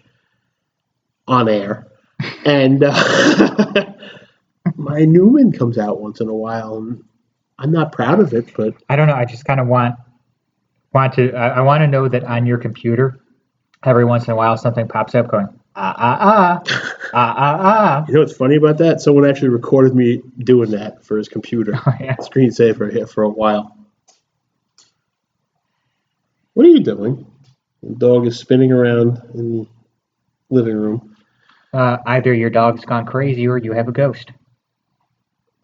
on air. And my Newman comes out once in a while, and I'm not proud of it, but I don't know. I just kind of want to know that on your computer, every once in a while, something pops up going ah. You know what's funny about that? Someone actually recorded me doing that for his computer. Oh, yeah. Screensaver here for a while. What are you doing? The dog is spinning around in the living room. Either your dog's gone crazy or you have a ghost.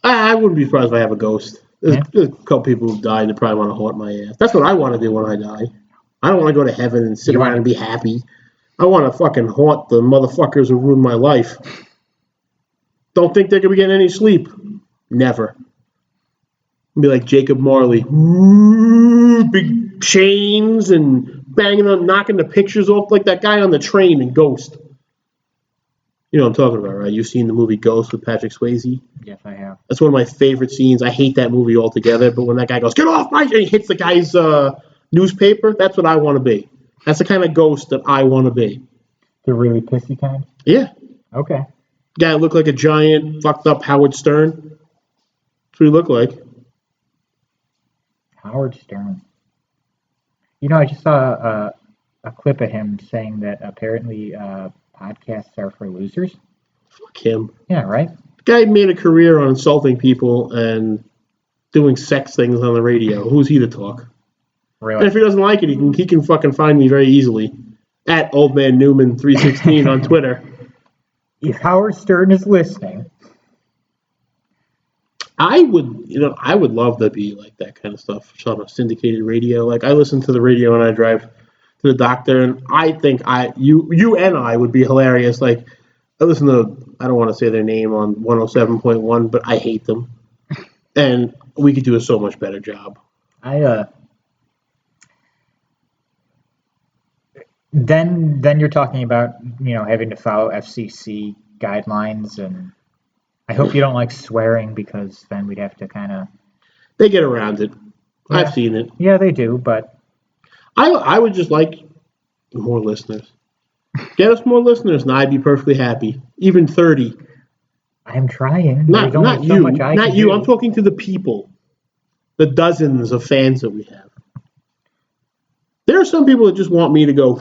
I wouldn't be surprised if I have a ghost. There's a couple people who died that probably want to haunt my ass. That's what I want to do when I die. I don't want to go to heaven and sit around and be happy. I want to fucking haunt the motherfuckers who ruined my life. Don't think they're going to be getting any sleep. Never. Be like Jacob Marley. Big chains and banging on, knocking the pictures off like that guy on the train in Ghost. You know what I'm talking about, right? You've seen the movie Ghost with Patrick Swayze? Yes, I have. That's one of my favorite scenes. I hate that movie altogether, but when that guy goes, "Get off my," and he hits the guy's newspaper, that's what I want to be. That's the kind of ghost that I want to be. The really pissy kind? Yeah. Okay. Guy looked like a giant, fucked up Howard Stern. That's what he looked like. Howard Stern. You know, I just saw a clip of him saying that apparently podcasts are for losers. Fuck him. Yeah, right? The guy made a career on insulting people and doing sex things on the radio. Who's he to talk? Really? And if he doesn't like it, he can fucking find me very easily at Old Man Newman 316 on Twitter. If Howard Stern is listening, I would love to be like that kind of stuff on a syndicated radio. Like I listen to the radio when I drive to the doctor, and I think you and I would be hilarious. Like I listen to, I don't want to say their name on 107.1, but I hate them, and we could do a so much better job. Then you're talking about, you know, having to follow FCC guidelines, and I hope you don't like swearing, because then we'd have to kind of... They get around it. Yeah. I've seen it. Yeah, they do, but... I would just like more listeners. Get us more listeners, and I'd be perfectly happy. Even 30. I'm trying. Not you. Not you. Do. I'm talking to the people. The dozens of fans that we have. There are some people that just want me to go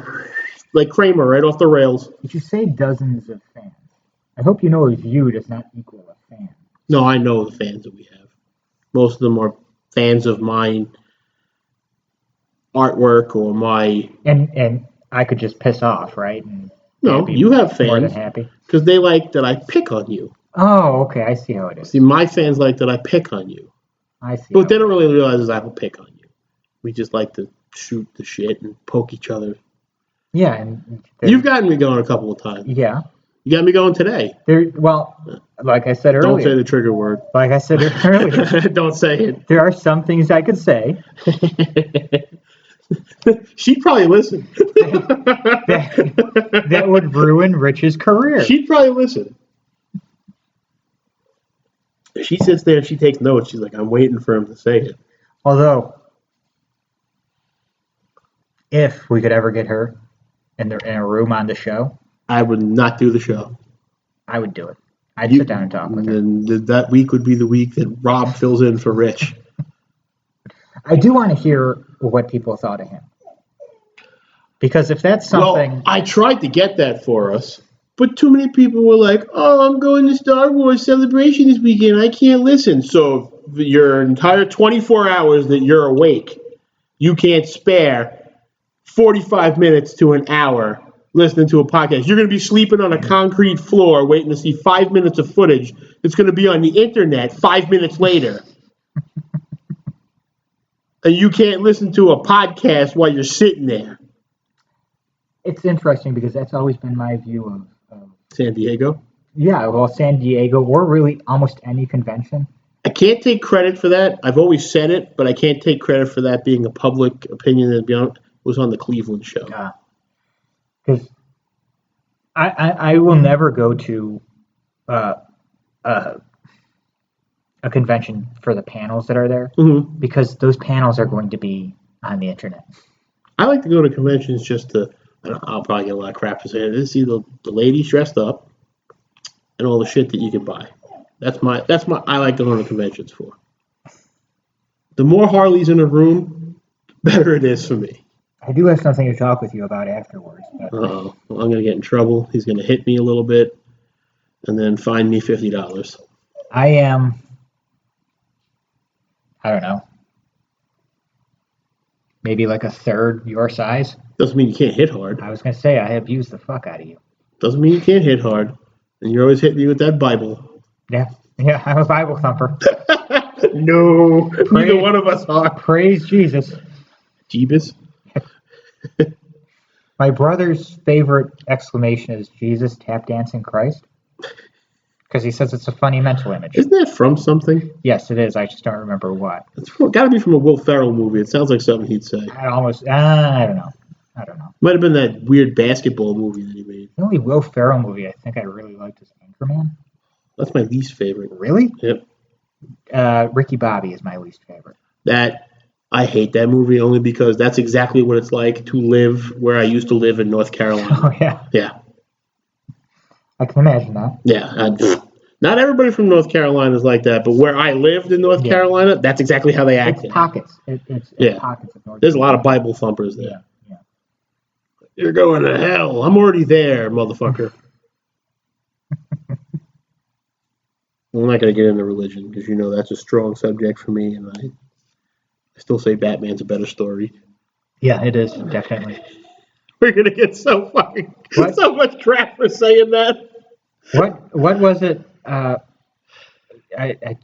like Kramer right off the rails. Did you say dozens of fans? I hope you know a view does not equal a fan. No, I know the fans that we have. Most of them are fans of my artwork or my... And I could just piss off, right? And no, you have fans. More than happy. Because they like that I pick on you. Oh, okay. I see how it is. See, my fans like that I pick on you. I see. But they don't really realize is I don't pick on you. We just like to shoot the shit and poke each other. Yeah, and you've gotten me going a couple of times. Yeah, you got me going today. Well, like I said earlier. Don't say the trigger word. Like I said earlier. Don't say it. There are some things I could say. She'd probably listen. that would ruin Rich's career. She'd probably listen. She sits there and she takes notes. She's like, I'm waiting for him to say it. Although, if we could ever get her in a room on the show, I would not do the show. I would do it. I'd sit down and talk with her. And that week would be the week that Rob fills in for Rich. I do want to hear what people thought of him. Because if that's something... Well, I tried to get that for us. But too many people were like, "Oh, I'm going to Star Wars Celebration this weekend. I can't listen." So your entire 24 hours that you're awake, you can't spare 45 minutes to an hour listening to a podcast. You're going to be sleeping on a concrete floor waiting to see 5 minutes of footage that's going to be on the internet 5 minutes later. And you can't listen to a podcast while you're sitting there. It's interesting because that's always been my view of San Diego. yeah, well, San Diego or really almost any convention. I can't take credit for that. I've always said it, but I can't take credit for that being a public opinion that was on the Cleveland show. Because I will never go to uh, a convention for the panels that are there because those panels are going to be on the internet. I like to go to conventions just to, I'll probably get a lot of crap for saying it, to see the ladies dressed up and all the shit that you can buy. That's my I like going to conventions for. The more Harleys in a room, the better it is for me. I do have something to talk with you about afterwards. But... Well, I'm going to get in trouble. He's going to hit me a little bit and then fine me $50. I am, I don't know, maybe like a third your size. Doesn't mean you can't hit hard. I was going to say I abused the fuck out of you. Doesn't mean you can't hit hard. And you're always hitting me with that Bible. Yeah, I'm a Bible thumper. No, neither one of us are. Praise Jesus. Jeebus. My brother's favorite exclamation is Jesus tap dancing Christ. Because he says it's a funny mental image. Isn't that from something? Yes, it is. I just don't remember what. It's got to be from a Will Ferrell movie. It sounds like something he'd say. I don't know. Might have been that weird basketball movie that he made. The only Will Ferrell movie I think I really liked is Anchorman. That's my least favorite. Really? Yep. Ricky Bobby is my least favorite. I hate that movie only because that's exactly what it's like to live where I used to live in North Carolina. Oh, yeah. Yeah. I can imagine that. Yeah. Not everybody from North Carolina is like that, but where I lived in North Carolina, that's exactly how they acted. It's pockets. It's pockets of North There's a lot of Bible thumpers there. Yeah. You're going to hell. I'm already there, motherfucker. I'm not going to get into religion because you know that's a strong subject for me, and I still say Batman's a better story. Yeah, it is, definitely. We're going to get so much crap for saying that. What was it?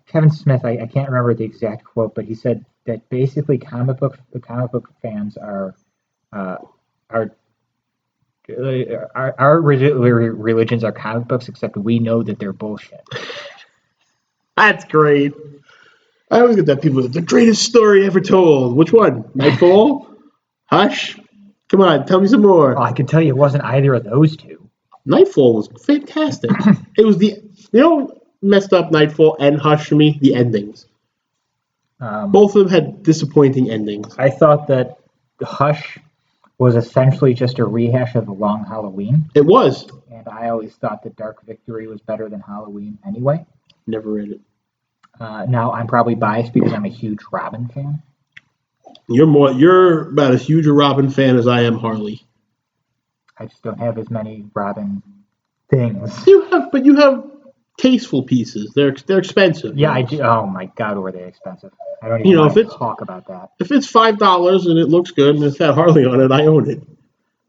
Kevin Smith, I can't remember the exact quote, but he said that basically comic book fans are our religions are comic books, except we know that they're bullshit. That's great. I always get that people, the greatest story ever told. Which one? Nightfall? Hush? Come on, tell me some more. Well, I can tell you it wasn't either of those two. Nightfall was fantastic. It was messed up Nightfall and Hush for me, the endings. Both of them had disappointing endings. I thought that Hush was essentially just a rehash of The Long Halloween. It was. And I always thought that Dark Victory was better than Halloween anyway. Never read it. Now, I'm probably biased because I'm a huge Robin fan. You're about as huge a Robin fan as I am Harley. I just don't have as many Robin things. You have tasteful pieces. They're expensive. Yeah, I do. Oh my God, were they expensive? I don't even want to talk about that. If it's $5 and it looks good and it's got Harley on it, I own it.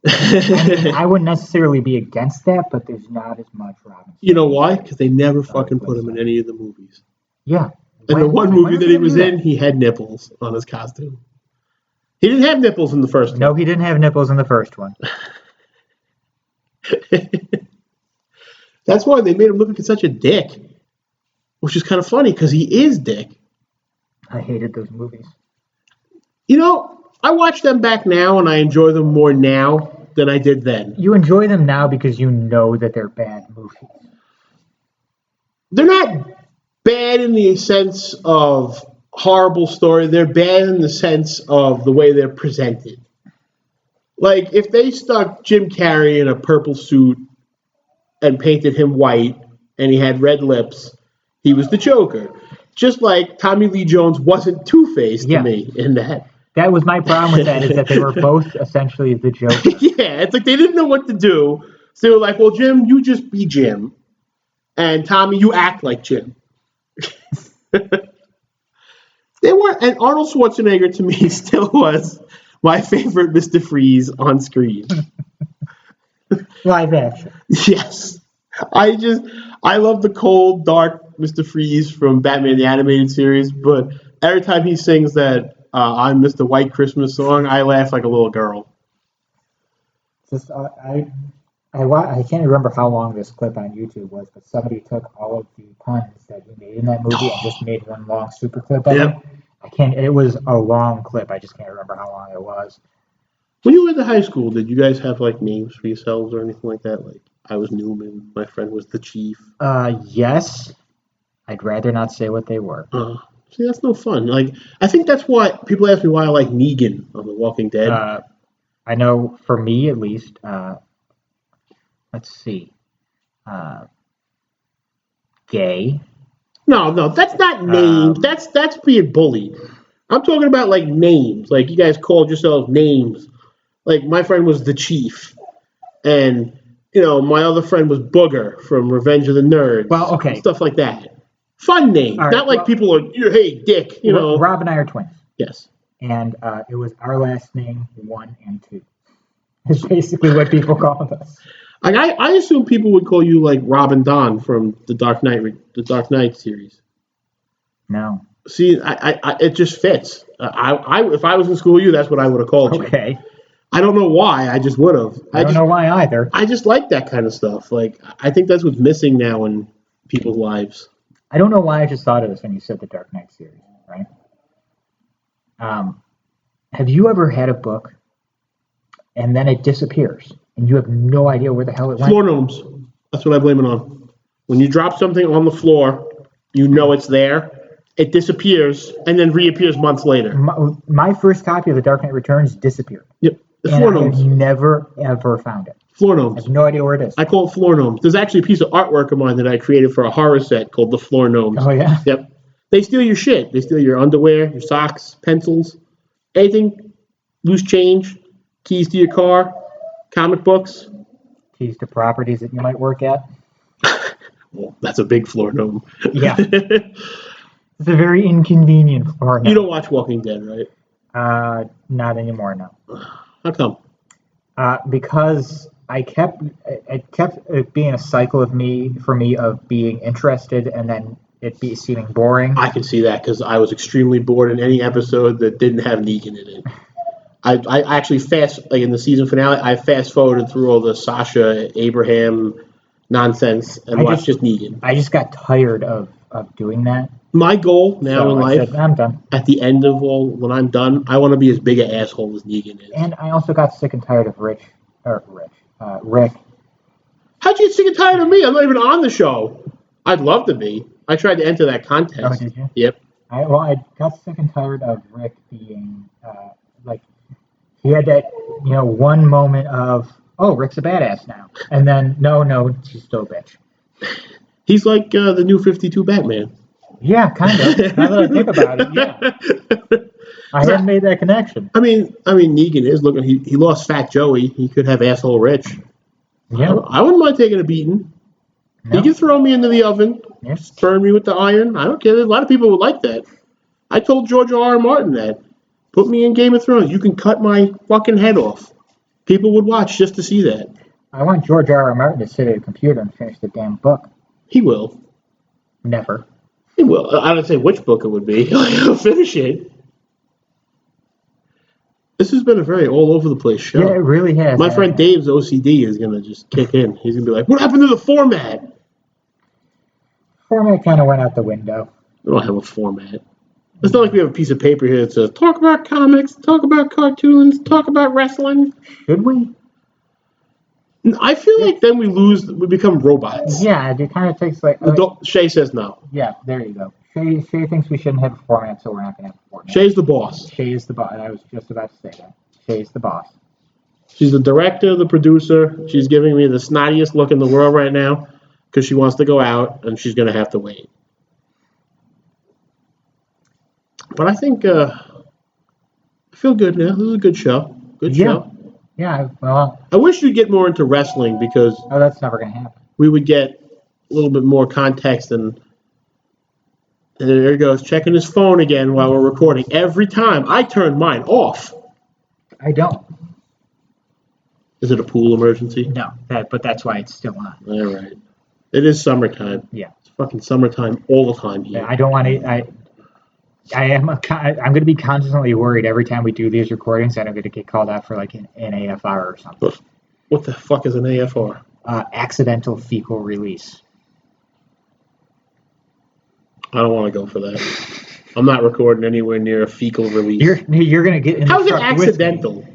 I wouldn't necessarily be against that, but there's not as much Robin. You know why? Because they never fucking put him in any of the movies. Yeah. And the one movie that he was in, he had nipples on his costume. He didn't have nipples in the first one. No, he didn't have nipples in the first one. That's why they made him look like such a dick. Which is kind of funny, because he is dick. I hated those movies. You know, I watch them back now, and I enjoy them more now than I did then. You enjoy them now because you know that they're bad movies. They're not bad in the sense of horrible story. They're bad in the sense of the way they're presented. Like, if they stuck Jim Carrey in a purple suit and painted him white, and he had red lips, he was the Joker. Just like Tommy Lee Jones wasn't Two-Face to me in that. That was my problem with that, is that they were both essentially the Joker. Yeah, it's like they didn't know what to do, So they were like, well, Jim, you just be Jim. And Tommy, you act like Jim. They were, and Arnold Schwarzenegger to me still was my favorite Mr. Freeze on screen. Live action. Yes. I love the cold, dark Mr. Freeze from Batman the Animated Series, but every time he sings that I'm Mr. White Christmas song, I laugh like a little girl. Just I can't remember how long this clip on YouTube was, but somebody took all of the puns that he made in that movie and just made one long super clip of it. Yep. I can't. It was a long clip. I just can't remember how long it was. When you went to high school, did you guys have like names for yourselves or anything like that? Like I was Newman, my friend was the Chief. Yes. I'd rather not say what they were. See, that's no fun. Like I think that's why people ask me why I like Negan on The Walking Dead. I know for me at least. Let's see. Gay. No, that's not names. That's being bullied. I'm talking about like names. Like you guys called yourselves names. Like my friend was the Chief, and my other friend was Booger from Revenge of the Nerds. Well, okay. Stuff like that. Fun names, right, not like people are. Hey, Dick. Rob and I are twins. Yes. And it was our last name 1 and 2. Is basically what people called us. Like I assume people would call you like Robin Don from the Dark Knight series. No. See, it just fits. If I was in school with you, that's what I would have called you. Okay. I don't know why. I just would have. I don't know why either. I just like that kind of stuff. Like I think that's what's missing now in people's lives. I don't know why I just thought of this when you said the Dark Knight series, right? Have you ever had a book and then it disappears and you have no idea where the hell it went? Floor gnomes. That's what I blame it on. When you drop something on the floor, you know it's there. It disappears and then reappears months later. My first copy of The Dark Knight Returns disappeared. Yep. The and floor I gnomes. have never, ever found it. Floor gnomes. I have no idea where it is. I call it floor gnomes. There's actually a piece of artwork of mine that I created for a horror set called the Floor Gnomes. Oh, yeah? Yep. They steal your shit. They steal your underwear, your socks, pencils, anything, loose change, keys to your car, comic books. Keys to properties that you might work at. Well, that's a big floor gnome. Yeah. It's a very inconvenient floor gnome. You don't watch Walking Dead, right? Not anymore, no. How come? Because it kept being a cycle for me of being interested and then it seeming boring. I can see that because I was extremely bored in any episode that didn't have Negan in it. I actually in the season finale, I fast forwarded through all the Sasha, Abraham nonsense and watched just Negan. I just got tired of doing that. My goal now in life, said, I'm done. At the end of when I'm done, I want to be as big an asshole as Negan is. And I also got sick and tired of Rick. How'd you get sick and tired of me? I'm not even on the show. I'd love to be. I tried to enter that contest. Oh, did you? Yep. I got sick and tired of Rick being he had that one moment of, oh, Rick's a badass now, and then no, she's still a bitch. He's like the new 52 Batman. Yeah, kind of. Now that I think about it, yeah. I hadn't made that connection. I mean, Negan is looking. He lost Fat Joey. He could have asshole Rich. Yeah. I wouldn't mind taking a beating. No. He can throw me into the oven, burn me with the iron. I don't care. A lot of people would like that. I told George R. Martin that. Put me in Game of Thrones. You can cut my fucking head off. People would watch just to see that. I want George R. R. Martin to sit at a computer and finish the damn book. He will. Never. He will. I don't say which book it would be. He'll finish it. This has been a very all over the place show. Yeah, it really has. My friend Dave's OCD is going to just kick in. He's going to be like, what happened to the format? Format kind of went out the window. We don't have a format. It's not like we have a piece of paper here that says, talk about comics, talk about cartoons, talk about wrestling. Should we? I feel like then we become robots. Yeah, it kind of takes like... Shay says no. Yeah, there you go. Shay thinks we shouldn't have a format, so we're not going to have a format. Shay's the boss. Shay is the boss. I was just about to say that. Shay's the boss. She's the director, the producer. She's giving me the snottiest look in the world right now because she wants to go out and she's going to have to wait. But I think I feel good now. This is a good show. Good show. Yeah, well, I wish you'd get more into wrestling because oh, that's never gonna happen. we would get a little bit more context. And there he goes, checking his phone again while we're recording. Every time I turn mine off. I don't. Is it a pool emergency? No, but that's why it's still on. All right. It is summertime. Yeah. It's fucking summertime all the time here. I don't want to. I'm going to be constantly worried every time we do these recordings that I'm going to get called out for like an AFR or something. What the fuck is an AFR? Accidental fecal release. I don't want to go for that. I'm not recording anywhere near a fecal release. You're going to get in the How's it truck accidental?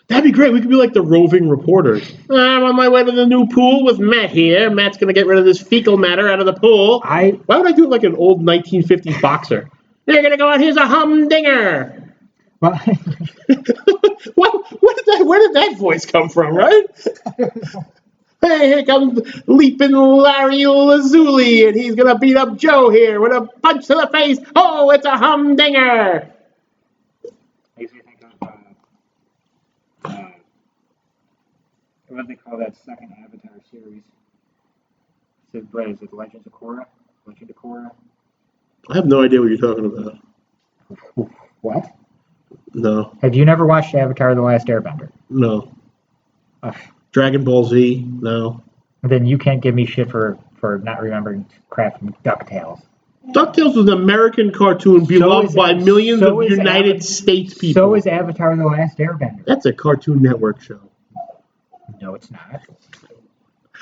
That'd be great. We could be like the roving reporters. I'm on my way to the new pool with Matt here. Matt's going to get rid of this fecal matter out of the pool. Why would I do it like an old 1950s boxer? You're going to go out, here's a humdinger. Well, where did that voice come from, right? Hey, here comes leaping Larry Lazuli, and he's going to beat up Joe here with a punch to the face. Oh, it's a humdinger. Makes me think of what do they call that second Avatar series? What is it? Legends of Korra? Legend of Korra? I have no idea what you're talking about. What? No. Have you never watched Avatar: The Last Airbender? No. Ugh. Dragon Ball Z? No. Then you can't give me shit for not remembering crap from DuckTales. DuckTales was an American cartoon beloved by millions of United States people. So is Avatar: The Last Airbender. That's a Cartoon Network show. No, it's not.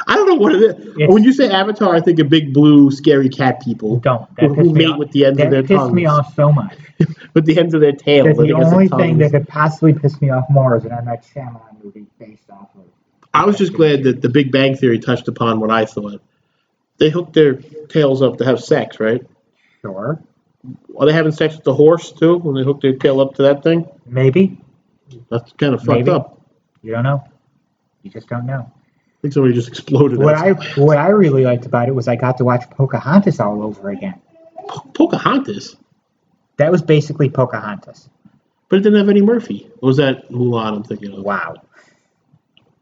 I don't know what it is. When you say Avatar, I think of big blue, scary cat people. Don't. Who mate with the ends of their tongues. That pissed me off so much. With the ends of their tails. The only thing that could possibly piss me off more is an M. Night Shyamalan movie based off of. I was just glad that the Big Bang Theory touched upon what I thought. They hooked their tails up to have sex, right? Sure. Are they having sex with the horse, too, when they hook their tail up to that thing? Maybe. That's kind of fucked up. You don't know. You just don't know. I think somebody just exploded. What I really liked about it was I got to watch Pocahontas all over again. Pocahontas? That was basically Pocahontas. But it didn't have Eddie Murphy. Or was that Mulan I'm thinking of? Wow.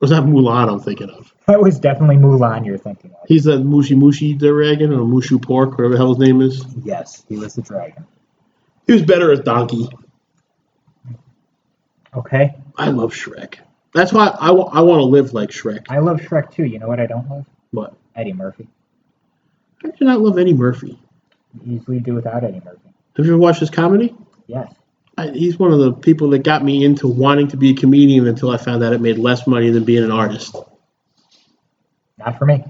Was that Mulan I'm thinking of? That was definitely Mulan you're thinking of. He's the Mushi Dragon or Mushu Pork, whatever the hell his name is. Yes, he was the dragon. He was better as Donkey. Okay. I love Shrek. That's why I want to live like Shrek. I love Shrek too. You know what I don't love? What? Eddie Murphy. How do you not love Eddie Murphy? Easily do without Eddie Murphy. Have you ever watched his comedy? Yes. He's one of the people that got me into wanting to be a comedian until I found out it made less money than being an artist. Not for me.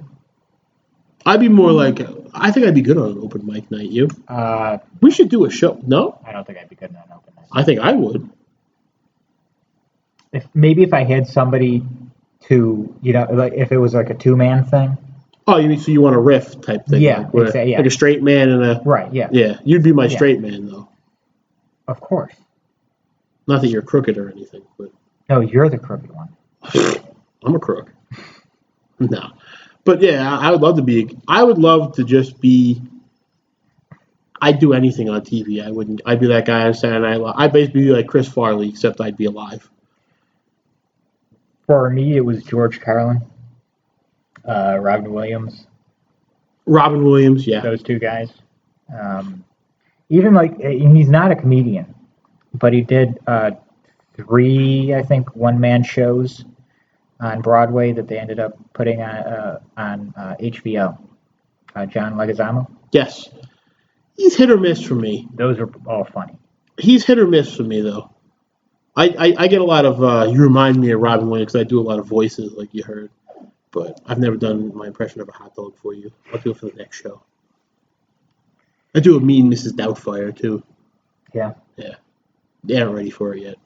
I'd be more like, I think I'd be good on an open mic night. You? We should do a show. No? I don't think I'd be good on an open mic. I think I would. If I had somebody to, like if it was like a two-man thing. Oh, you want a riff type thing? Yeah, like a straight man and a right. Yeah. Yeah, you'd be my straight man though. Of course. Not that you're crooked or anything, but no, you're the crooked one. I'm a crook. No, but yeah, I would love to be. I would love to just be. I'd do anything on TV. I'd be that guy on Saturday Night Live. I'd basically be like Chris Farley, except I'd be alive. For me, it was George Carlin, Robin Williams. Robin Williams, yeah. Those two guys. Even he's not a comedian, but he did 3, I think, one-man shows on Broadway that they ended up putting on HBO. John Leguizamo. Yes. He's hit or miss for me. Those are all funny. He's hit or miss for me, though. I get a lot of, you remind me of Robin Williams because I do a lot of voices, like you heard. But I've never done my impression of a hot dog for you. I'll do it for the next show. I do a mean Mrs. Doubtfire, too. Yeah. Yeah. They aren't ready for it yet.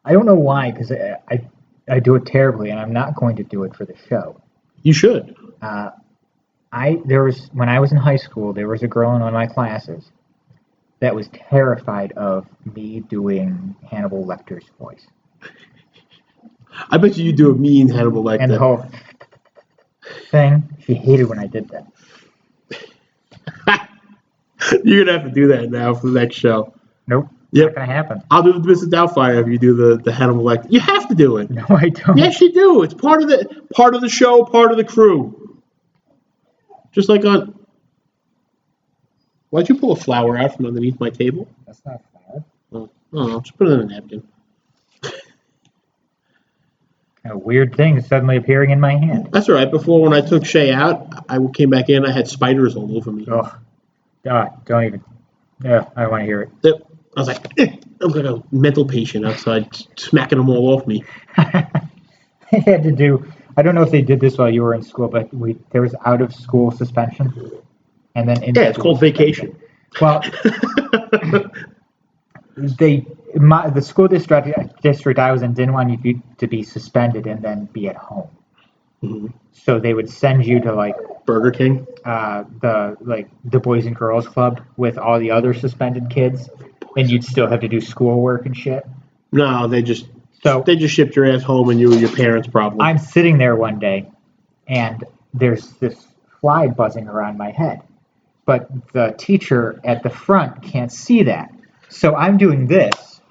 I don't know why, because I do it terribly, and I'm not going to do it for the show. You should. When I was in high school, there was a girl in one of my classes that was terrified of me doing Hannibal Lecter's voice. I bet you do a mean Hannibal Lecter. And the whole thing, she hated when I did that. You're going to have to do that now for the next show. Nope. Yep. Not going to happen. I'll do the Mrs. Doubtfire if you do the Hannibal Lecter. You have to do it. No, I don't. Yes, you do. It's part of the show, part of the crew. Just like on. Why'd you pull a flower out from underneath my table? That's not flour. Oh, just put it in a napkin. Kind of weird thing suddenly appearing in my hand. That's all right. Before, when I took Shay out, I came back in. I had spiders all over me. Oh, God, don't even. Yeah, I don't want to hear it. I was like, I'm like a mental patient outside, smacking them all off me. They had to do. I don't know if they did this while you were in school, but there was out of school suspension, and then It's called vacation. Well, the school district I was in didn't want you to be suspended and then be at home. Mm-hmm. So they would send you to like Burger King, the Boys and Girls Club with all the other suspended kids, and you'd still have to do schoolwork and shit. No, they just shipped your ass home, and you were your parents' problem. I'm sitting there one day, and there's this fly buzzing around my head, but the teacher at the front can't see that, so I'm doing this.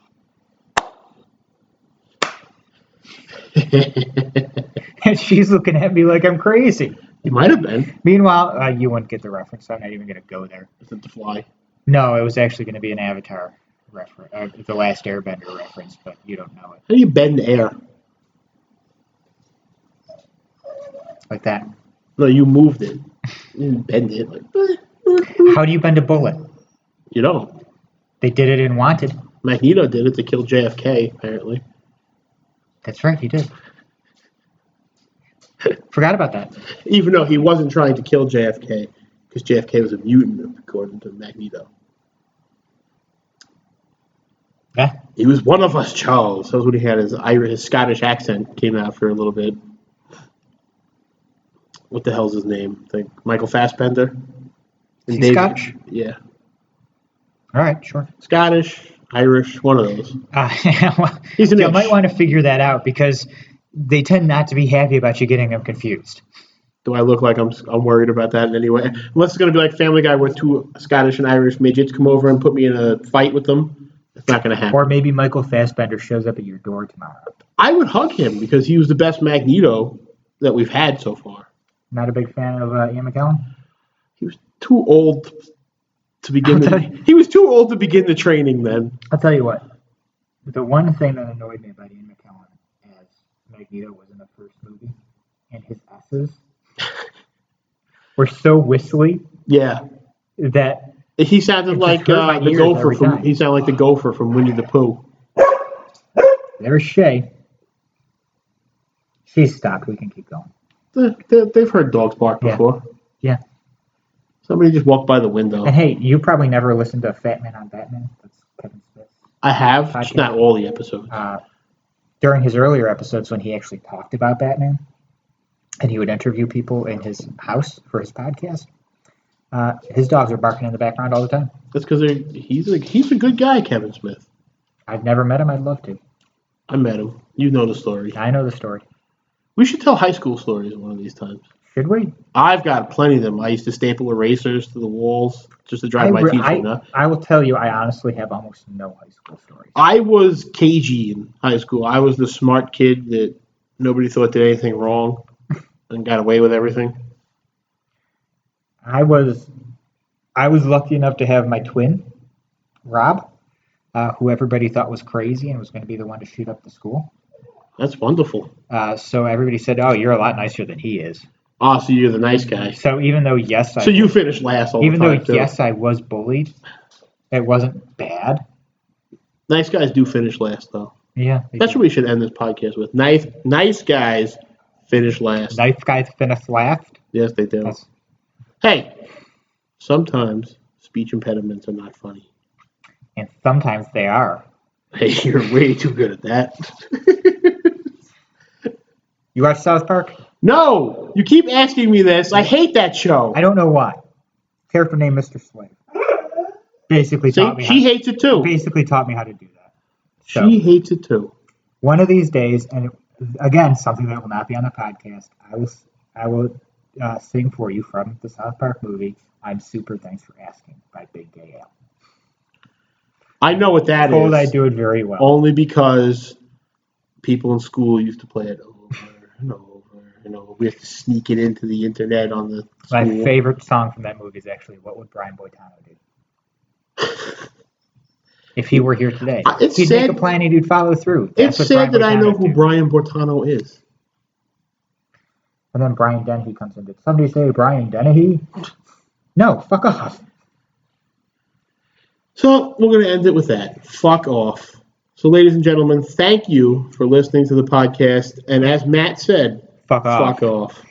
And she's looking at me like I'm crazy. You might have been. Meanwhile, you wouldn't get the reference. I'm not even going to go there. Is it the fly? No, it was actually going to be an Avatar reference, the Last Airbender reference, but you don't know it. How do you bend air? Like that. No, you moved it. You didn't bend it. How do you bend a bullet? You don't. They did it in Wanted. Magneto did it to kill JFK, apparently. That's right, he did. Forgot about that. Even though he wasn't trying to kill JFK, because JFK was a mutant, according to Magneto. Yeah. He was one of us, Charles. That was when he had his Scottish accent came out for a little bit. What the hell's his name? Like Michael Fassbender? Is he Scottish? Yeah. All right, sure. Scottish, Irish, one of those. Well, He's an you might want to figure that out because they tend not to be happy about you getting them confused. Do I look like I'm worried about that in any way? Unless it's going to be like Family Guy where two Scottish and Irish midgets come over and put me in a fight with them. It's not going to happen. Or maybe Michael Fassbender shows up at your door tomorrow. I would hug him because he was the best Magneto that we've had so far. Not a big fan of Ian McKellen? He was too old to begin. He was too old to begin the training then. I'll tell you what. The one thing that annoyed me about Ian McKellen as Magneto was in the first movie, and his S's were so whistly. Yeah. That he sounded like the gopher from. He sounded like the gopher from Winnie the Pooh. There's Shay. She's stopped. We can keep going. They've heard dogs bark before. Yeah. Somebody just walked by the window. And hey, you probably never listened to Fat Man on Batman. That's Kevin Smith. I have, just not all the episodes. During his earlier episodes when he actually talked about Batman, and he would interview people in his house for his podcast, his dogs are barking in the background all the time. That's because he's a good guy, Kevin Smith. I've never met him. I'd love to. I met him. You know the story. I know the story. We should tell high school stories one of these times. Should we? I've got plenty of them. I used to staple erasers to the walls just to drive my teacher nuts. I will tell you, I honestly have almost no high school stories. I was cagey in high school. I was the smart kid that nobody thought did anything wrong and got away with everything. I was lucky enough to have my twin, Rob, who everybody thought was crazy and was going to be the one to shoot up the school. That's wonderful. So everybody said, "Oh, you're a lot nicer than he is." Oh, so you're the nice guy. So even though you finished last all the time. Even though yes, I was bullied, it wasn't bad. Nice guys do finish last, though. Yeah, that's what we should end this podcast with. Nice guys finish last. Nice guys finish last. Yes, they do. Hey, sometimes speech impediments are not funny, and sometimes they are. Hey, you're way too good at that. You watch South Park? No! You keep asking me this. I hate that show. I don't know why. Character named Mr. Slave. Basically taught me. She hates it too. Basically taught me how to do that. So, she hates it too. One of these days, and again, something that will not be on the podcast, I will sing for you from the South Park movie, I'm Super Thanks for Asking by Big Gay Al. I know what that Told is. I do it very well. Only because people in school used to play it over and over. We have to sneak it into the internet on the My school. favorite song from that movie is actually "What Would Brian Boitano Do?" If he were here today, he'd make a plan and he'd follow through. That's It's what sad Brian that I know Boitano who do. Brian Boitano is. And then Brian Dennehy comes in. Did somebody say Brian Dennehy? No, fuck off. So we're going to end it with that. Fuck off. So, ladies and gentlemen, thank you for listening to the podcast. And as Matt said, Fuck off. fuck off.